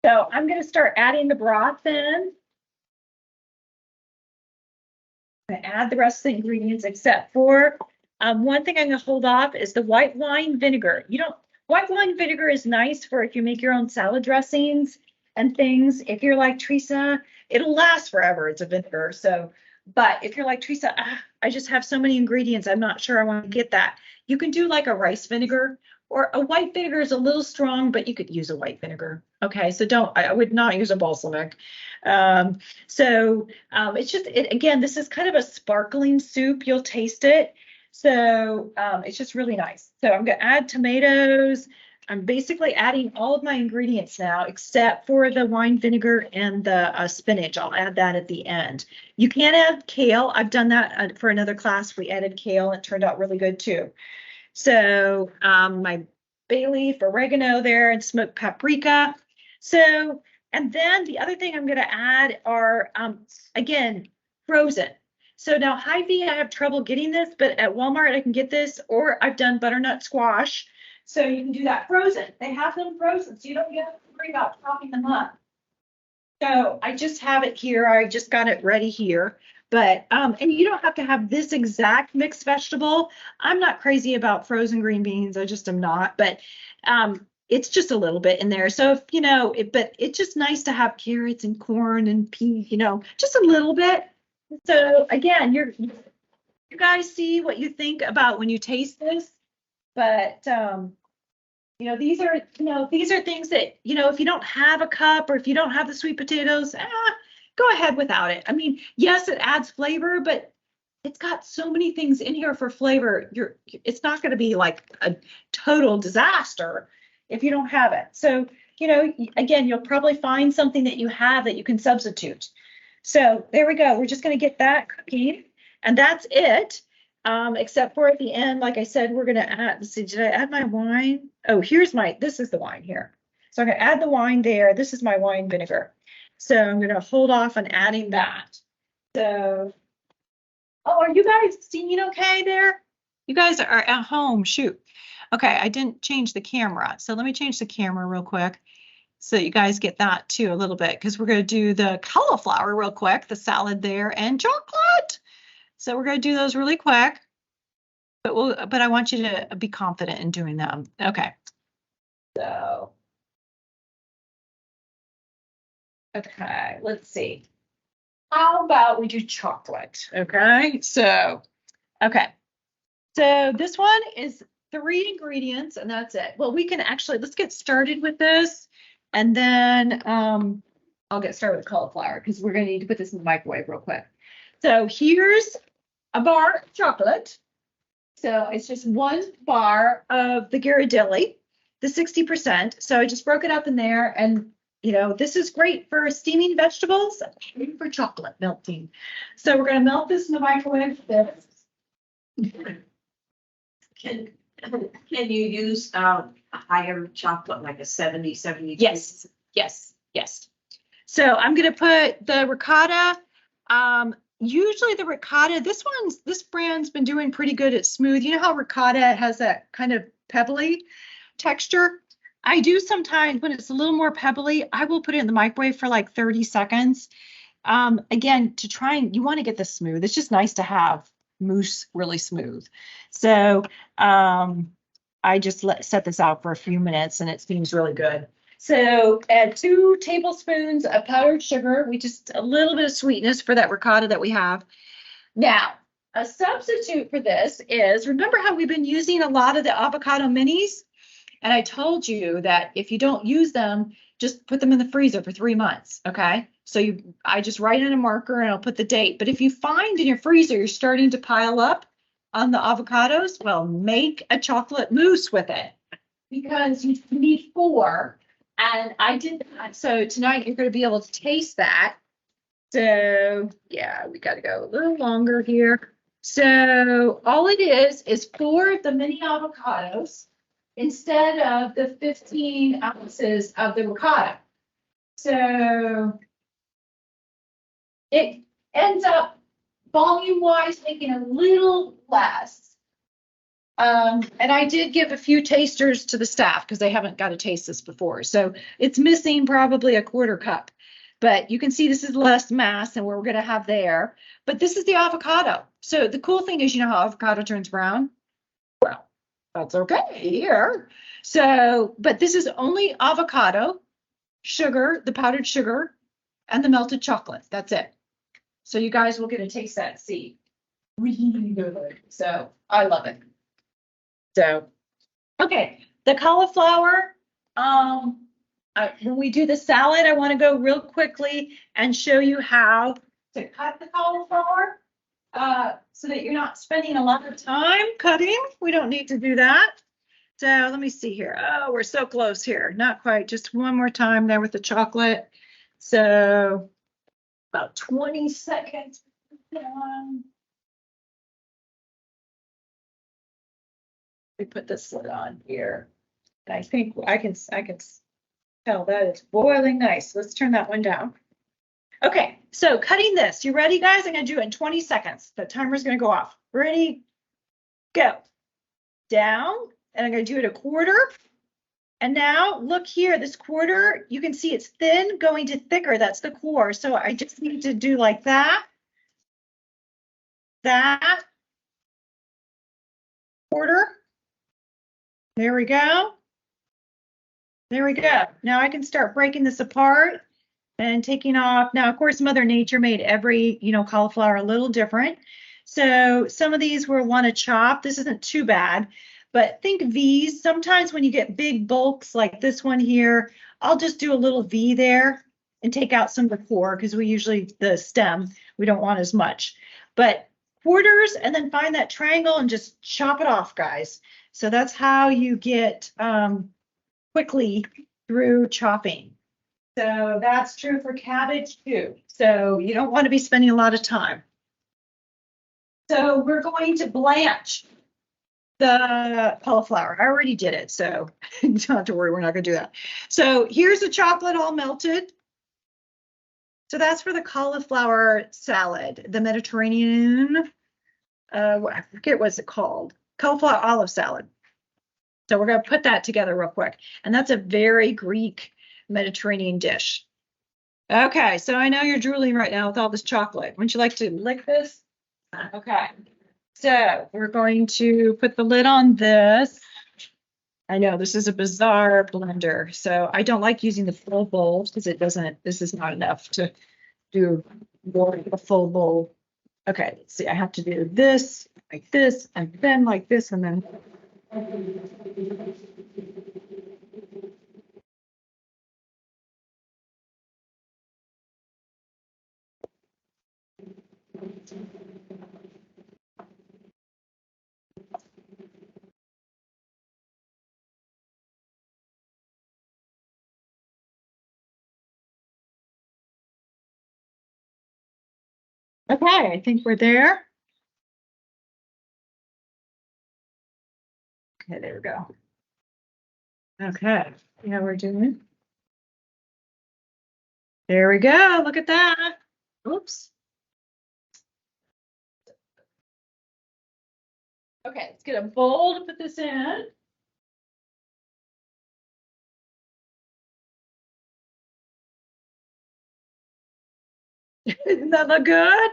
So I'm going to start adding the broth in. I'm going to add the rest of the ingredients except for one thing I'm going to hold off is the white wine vinegar. White wine vinegar is nice for if you make your own salad dressings and things. If you're like Teresa, it'll last forever. It's a vinegar. So, but if you're like Teresa, I just have so many ingredients, I'm not sure I want to get that. You can do like a rice vinegar, or a white vinegar is a little strong, but you could use a white vinegar. Okay, so I would not use a balsamic. It's just, again, this is kind of a sparkling soup. You'll taste it. So it's just really nice. So I'm going to add tomatoes. I'm basically adding all of my ingredients now, except for the wine vinegar and the spinach. I'll add that at the end. You can add kale. I've done that for another class. We added kale. It turned out really good too. So my bay leaf, oregano there, and smoked paprika. So, and then the other thing I'm going to add are, again, frozen. So now Hy-Vee, I have trouble getting this, but at Walmart I can get this, or I've done butternut squash. So you can do that frozen. They have them frozen, so you don't have to worry about chopping them up. So I just have it here. I just got it ready here. But, and you don't have to have this exact mixed vegetable. I'm not crazy about frozen green beans. I just am not. But it's just a little bit in there. So, if, but it's just nice to have carrots and corn and peas, just a little bit. So again, you guys see what you think about when you taste this. But, these are things that, if you don't have a cup or if you don't have the sweet potatoes, go ahead without it. I mean, yes, it adds flavor, but it's got so many things in here for flavor. It's not going to be like a total disaster if you don't have it. So, again, you'll probably find something that you have that you can substitute. So there we go. We're just going to get that cooking, and that's it. Except for at the end, like I said, we're going to add, let's see, did I add my wine? Oh, this is the wine here. So I'm going to add the wine there. This is my wine vinegar. So I'm going to hold off on adding that. So, are you guys seeing okay there? You guys are at home. Shoot. Okay, I didn't change the camera. So let me change the camera real quick so you guys get that too a little bit, because we're going to do the cauliflower real quick, the salad there, and chocolate. So we're going to do those really quick, but I want you to be confident in doing them. Okay. So, okay, let's see. How about we do chocolate? Okay. So, okay. So this one is 3 ingredients and that's it. Well, we can actually, let's get started with this. And then I'll get started with cauliflower because we're going to need to put this in the microwave real quick. So here's a bar of chocolate. So it's just 1 bar of the Ghirardelli, the 60%. So I just broke it up in there, and this is great for steaming vegetables, great for chocolate melting. So we're going to melt this in the microwave. Can you use a higher chocolate, like a 70, 72? Yes. So I'm going to put the ricotta. Usually the ricotta, this brand's been doing pretty good at smooth. You know how ricotta has that kind of pebbly texture? I do sometimes when it's a little more pebbly, I will put it in the microwave for like 30 seconds. Again, you want to get this smooth. It's just nice to have mousse really smooth. So I just set this out for a few minutes and it seems really good. So add 2 tablespoons of powdered sugar. A little bit of sweetness for that ricotta that we have. Now, a substitute for this is, remember how we've been using a lot of the avocado minis? And I told you that if you don't use them, just put them in the freezer for 3 months, okay? So I just write in a marker and I'll put the date. But if you find in your freezer, you're starting to pile up on the avocados, well, make a chocolate mousse with it. Because you need 4. And I did that. So tonight you're going to be able to taste that. So yeah, we got to go a little longer here. So all it is 4 of the mini avocados instead of the 15 ounces of the ricotta. So it ends up volume wise making a little less. And I did give a few tasters to the staff because they haven't got to taste this before. So it's missing probably a 1/4 cup. But you can see this is less mass than we're going to have there. But this is the avocado. So the cool thing is, you know how avocado turns brown? Well, that's okay here. So, but this is only avocado, sugar, the powdered sugar, and the melted chocolate. That's it. So you guys will get to taste that and see. Really good. So I love it. So, okay, the cauliflower, when we do the salad, I want to go real quickly and show you how to cut the cauliflower so that you're not spending a lot of time cutting. We don't need to do that. So let me see here. Oh, we're so close here. Not quite. Just one more time there with the chocolate. So about 20 seconds. We put this lid on here. And I think I can tell that it's boiling nice. Let's turn that one down. Okay, so cutting this. You ready, guys? I'm going to do it in 20 seconds. The timer's going to go off. Ready? Go. Down. And I'm going to do it 1/4. And now look here, this 1/4, you can see it's thin going to thicker. That's the core. So I just need to do like that. That. 1/4. There we go. There we go. Now I can start breaking this apart and taking off. Now, of course, Mother Nature made every, cauliflower a little different. So some of these we'll want to chop. This isn't too bad, but think V's. Sometimes when you get big bulks like this one here, I'll just do a little V there and take out some of the core because we usually, the stem, we don't want as much. But 1/4s and then find that triangle and just chop it off, guys. So that's how you get quickly through chopping. So that's true for cabbage too. So you don't want to be spending a lot of time. So we're going to blanch the cauliflower. I already did it, so you don't have to worry. We're not going to do that. So here's the chocolate all melted. So that's for the cauliflower salad, the Mediterranean, I forget what's it called, cauliflower olive salad. So we're going to put that together real quick. And that's a very Greek Mediterranean dish. Okay, so I know you're drooling right now with all this chocolate. Wouldn't you like to lick this? Okay, so we're going to put the lid on this. I know this is a bizarre blender, so I don't like using the full bowl because this is not enough to do more of a full bowl. Okay, let's see, I have to do this, and then like this, and then. Okay, I think we're there. Okay, there we go. Okay, see how we're doing? There we go. Look at that. Oops. Okay, let's get a bowl to put this in. Doesn't that look good?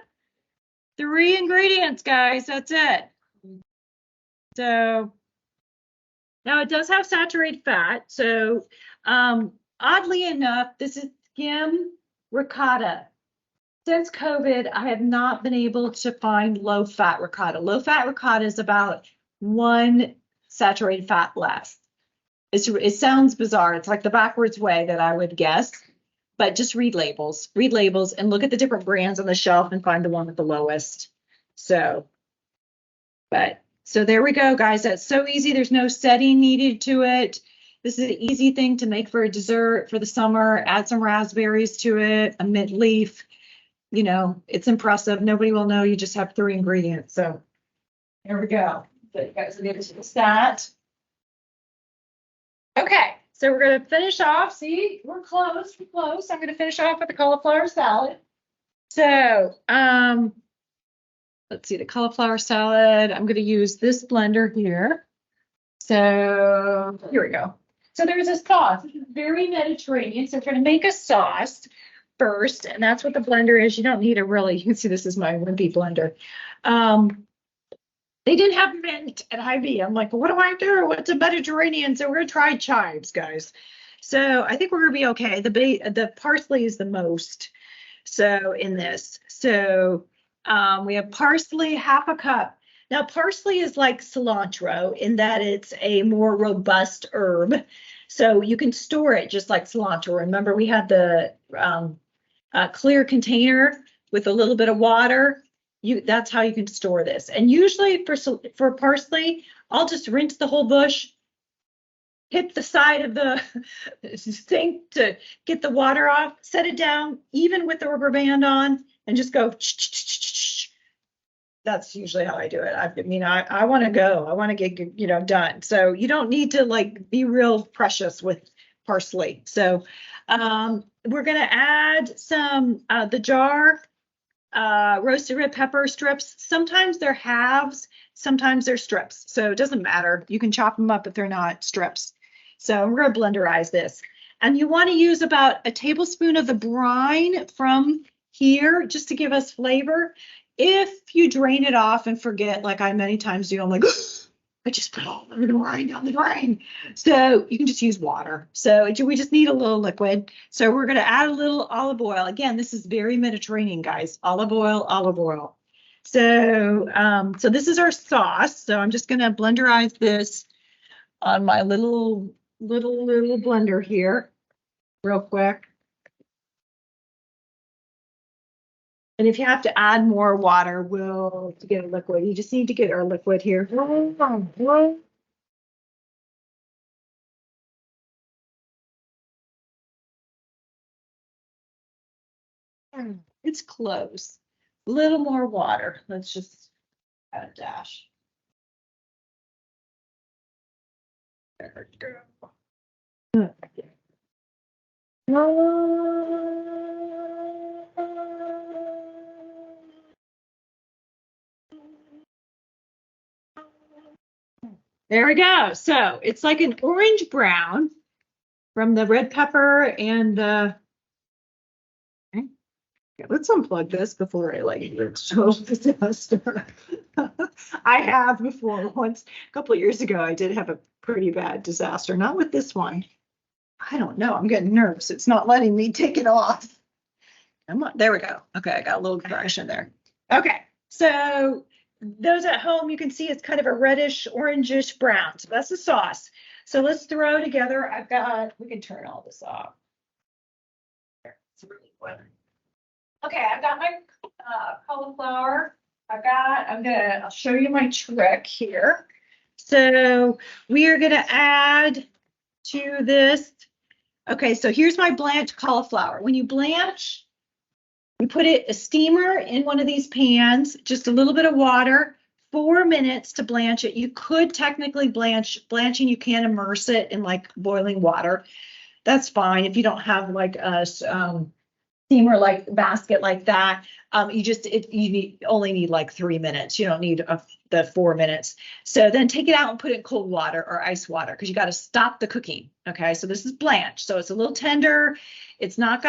3 ingredients, guys. That's it. So now it does have saturated fat. So oddly enough, this is skim ricotta. Since COVID, I have not been able to find low fat ricotta. Low fat ricotta is about 1 saturated fat less. It sounds bizarre. It's like the backwards way that I would guess. but just read labels and look at the different brands on the shelf and find the one with the lowest. So there we go, guys. That's so easy. There's no setting needed to it. This is an easy thing to make for a dessert for the summer. Add some raspberries to it, a mint leaf. You know, it's impressive. Nobody will know. You just have 3 ingredients. So there we go. So you guys will be able to do that. Okay, so we're going to finish off. See, we're close. We're close. I'm going to finish off with the cauliflower salad. So, let's see, the cauliflower salad. I'm going to use this blender here. So here we go. So there's a sauce. This is very Mediterranean. So we're going to make a sauce first, and that's what the blender is. You don't need a really, you can see this is my wimpy blender. They didn't have mint at Hy-Vee. I'm like, well, what do I do? What's a Mediterranean? So we're going to try chives, guys. So I think we're going to be okay. The parsley is the most. So in this, so we have parsley, half a cup. Now, parsley is like cilantro in that it's a more robust herb. So you can store it just like cilantro. Remember, we had the clear container with a little bit of water. That's how you can store this. And usually for parsley, I'll just rinse the whole bush, hit the side of the sink to get the water off, set it down, even with the rubber band on, and just go. That's usually how I do it. I mean, I want to go. I want to get, done. So you don't need to like be real precious with parsley. So we're going to add some, the jar, roasted red pepper strips. Sometimes they're halves, sometimes they're strips. So it doesn't matter. You can chop them up if they're not strips. So we're going to blenderize this. And you want to use about a tablespoon of the brine from here just to give us flavor. If you drain it off and forget, like I many times do, I'm like, I just put all the brine down the drain. So you can just use water. So we just need a little liquid. So we're going to add a little olive oil. Again, this is very Mediterranean, guys. Olive oil, olive oil. So, so this is our sauce. So I'm just going to blenderize this on my little blender here real quick. And if you have to add more water, to get a liquid. You just need to get our liquid here. It's close. A little more water. Let's just add a dash. There we go. There we go. So it's like an orange brown from the red pepper and the. Okay. Let's unplug this before I show the disaster. I have before once a couple of years ago. I did have a pretty bad disaster. Not with this one. I don't know. I'm getting nervous. It's not letting me take it off. There we go. Okay, I got a little correction there. Okay, so those at home, you can see it's kind of a reddish, orangish brown. So that's the sauce. So let's throw together. We can turn all this off. It's really good. Okay, I've got my cauliflower. I'll show you my trick here. So we are gonna add to this. Okay, so here's my blanched cauliflower. When you blanch, you put a steamer in one of these pans, just a little bit of water, 4 minutes to blanch it. You could technically blanching, you can immerse it in like boiling water. That's fine if you don't have like a steamer like basket like that. You only need like 3 minutes. You don't need the 4 minutes. So then take it out and put it in cold water or ice water because you got to stop the cooking. Okay, so this is blanched, so it's a little tender. It's not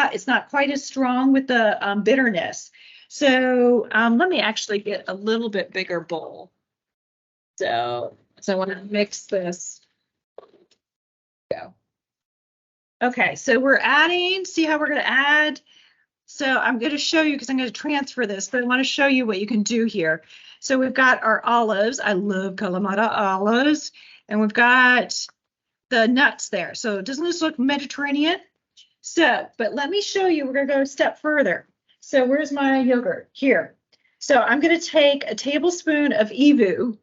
quite as strong with the bitterness. So let me actually get a little bit bigger bowl. So I want to mix this. Go. Okay, so we're adding. See how we're going to add. So I'm going to show you because I'm going to transfer this, but I want to show you what you can do here. So we've got our olives. I love Kalamata olives. And we've got the nuts there. So doesn't this look Mediterranean? So, but let me show you, we're gonna go a step further. So where's my yogurt? Here. So I'm gonna take a tablespoon of Evu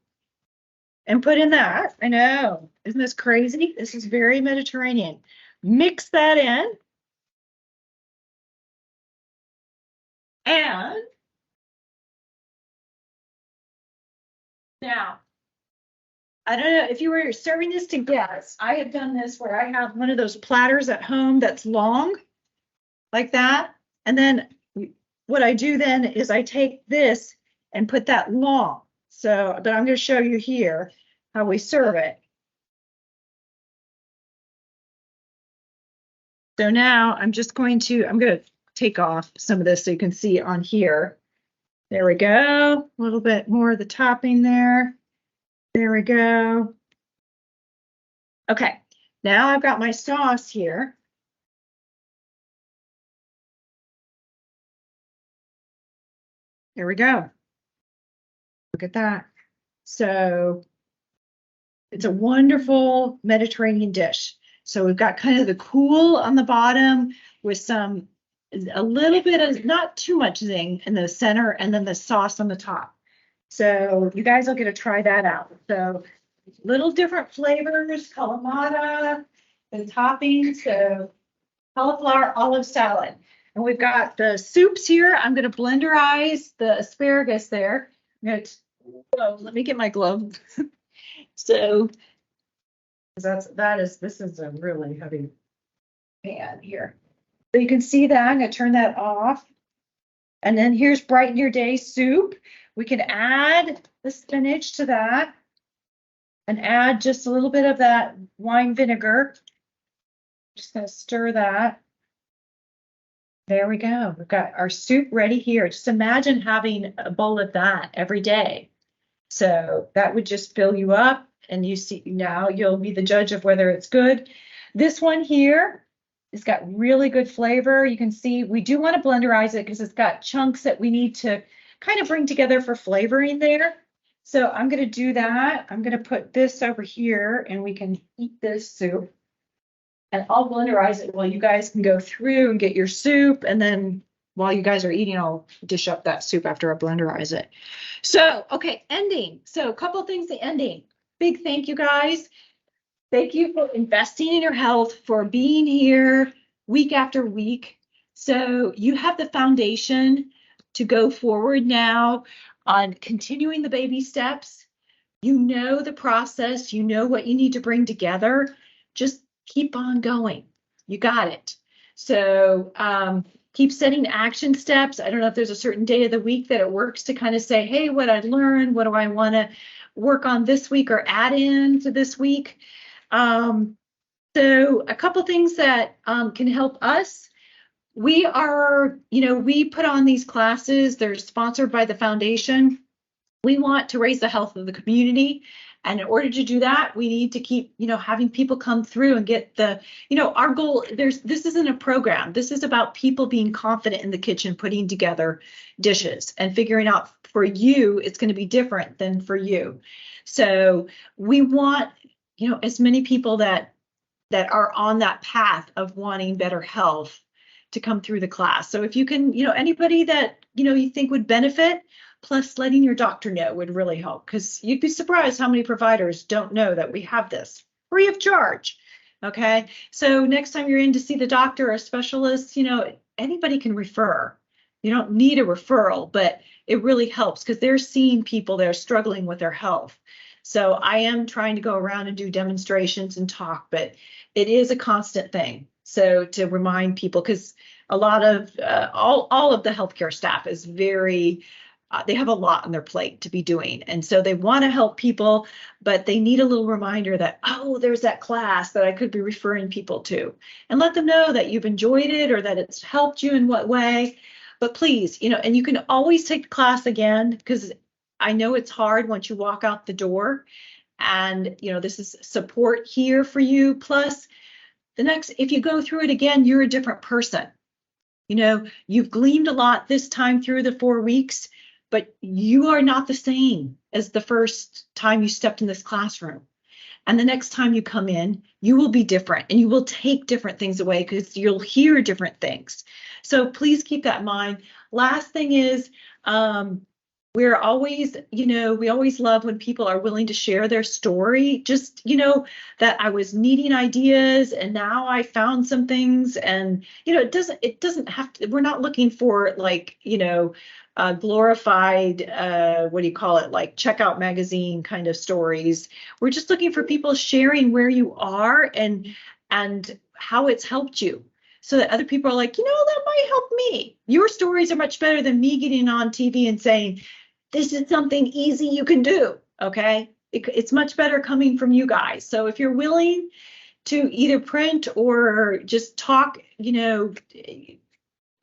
and put in that. I know, isn't this crazy? This is very Mediterranean. Mix that in. And now, I don't know if you were serving this to guests. I have done this where I have one of those platters at home that's long, like that. And then what I do then is I take this and put that long. So, but I'm going to show you here how we serve it. So now I'm going to take off some of this so you can see on here. There we go. A little bit more of the topping there. There we go. Okay, now I've got my sauce here. There we go. Look at that. So it's a wonderful Mediterranean dish. So we've got kind of the cool on the bottom with a little bit of, not too much zing in the center, and then the sauce on the top. So you guys will get to try that out. So little different flavors, Kalamata, the toppings, so cauliflower olive salad. And we've got the soups here. I'm going to blenderize the asparagus there. Let me get my glove. So this is a really heavy pan here. So you can see that. I'm going to turn that off. And then here's Brighten Your Day soup. We can add the spinach to that and add just a little bit of that wine vinegar. Just going to stir that. There we go. We've got our soup ready here. Just imagine having a bowl of that every day. So that would just fill you up, and you see now you'll be the judge of whether it's good. This one here has got really good flavor. You can see we do want to blenderize it because it's got chunks that we need to kind of bring together for flavoring there. So I'm going to do that. I'm going to put this over here and we can eat this soup. And I'll blenderize it while you guys can go through and get your soup. And then while you guys are eating, I'll dish up that soup after I blenderize it. So, okay, ending. So a couple things to ending. Big thank you, guys. Thank you for investing in your health, for being here week after week. So you have the foundation to go forward now on continuing the baby steps. You know the process. You know what you need to bring together. Just keep on going. You got it. So keep setting action steps. I don't know if there's a certain day of the week that it works to kind of say, hey, what I learned, what do I want to work on this week or add in to this week? So a couple things that can help us. We are, we put on these classes. They're sponsored by the foundation. We want to raise the health of the community. And in order to do that, we need to keep, having people come through and get the, our goal, this isn't a program. This is about people being confident in the kitchen, putting together dishes and figuring out for you, it's going to be different than for you. So we want, as many people that are on that path of wanting better health to come through the class. So if you can, anybody that, you think would benefit, plus letting your doctor know would really help, because you'd be surprised how many providers don't know that we have this free of charge. Okay. So next time you're in to see the doctor or a specialist, anybody can refer. You don't need a referral, but it really helps because they're seeing people that are struggling with their health. So I am trying to go around and do demonstrations and talk, but it is a constant thing. So to remind people, because a lot of all of the healthcare staff is very, they have a lot on their plate to be doing. And so they want to help people, but they need a little reminder that, oh, there's that class that I could be referring people to, and let them know that you've enjoyed it or that it's helped you in what way. But please, and you can always take the class again, because I know it's hard once you walk out the door, and, this is support here for you. Plus if you go through it again, you're a different person. You've gleaned a lot this time through the 4 weeks, but you are not the same as the first time you stepped in this classroom. And the next time you come in, you will be different and you will take different things away because you'll hear different things. So please keep that in mind. Last thing is, we're always, we always love when people are willing to share their story. Just, that I was needing ideas and now I found some things. And, it doesn't have to, we're not looking for like, glorified, what do you call it? Like checkout magazine kind of stories. We're just looking for people sharing where you are and how it's helped you. So that other people are like, that might help me. Your stories are much better than me getting on TV and saying, this is something easy you can do. Okay. It's much better coming from you guys. So if you're willing to either print or just talk, we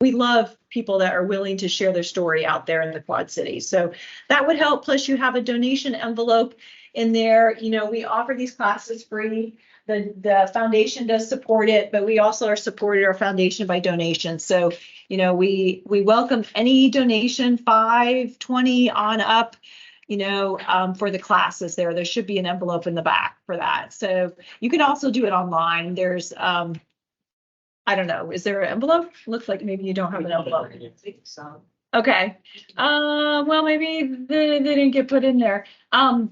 love people that are willing to share their story out there in the Quad Cities. So that would help. Plus you have a donation envelope in there. We offer these classes free. The foundation does support it, but we also are supported our foundation by donations. So, we welcome any donation, 5, 20 on up, for the classes there. There should be an envelope in the back for that. So you can also do it online. There's, I don't know, is there an envelope? Looks like maybe you don't have an envelope. I think so. Okay. Well, maybe they didn't get put in there. I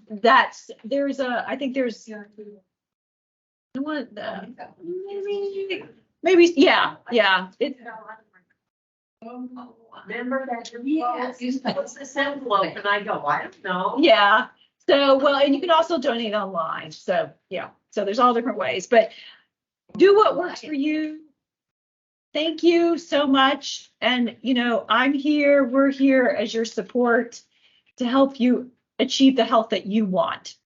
think there's, what, maybe, yeah. Remember that? Yes. What's this envelope? And I go, I don't know. Yeah. So, well, and you can also donate online. So, yeah. So there's all different ways, but do what works for you. Thank you so much. And, we're here as your support to help you achieve the health that you want.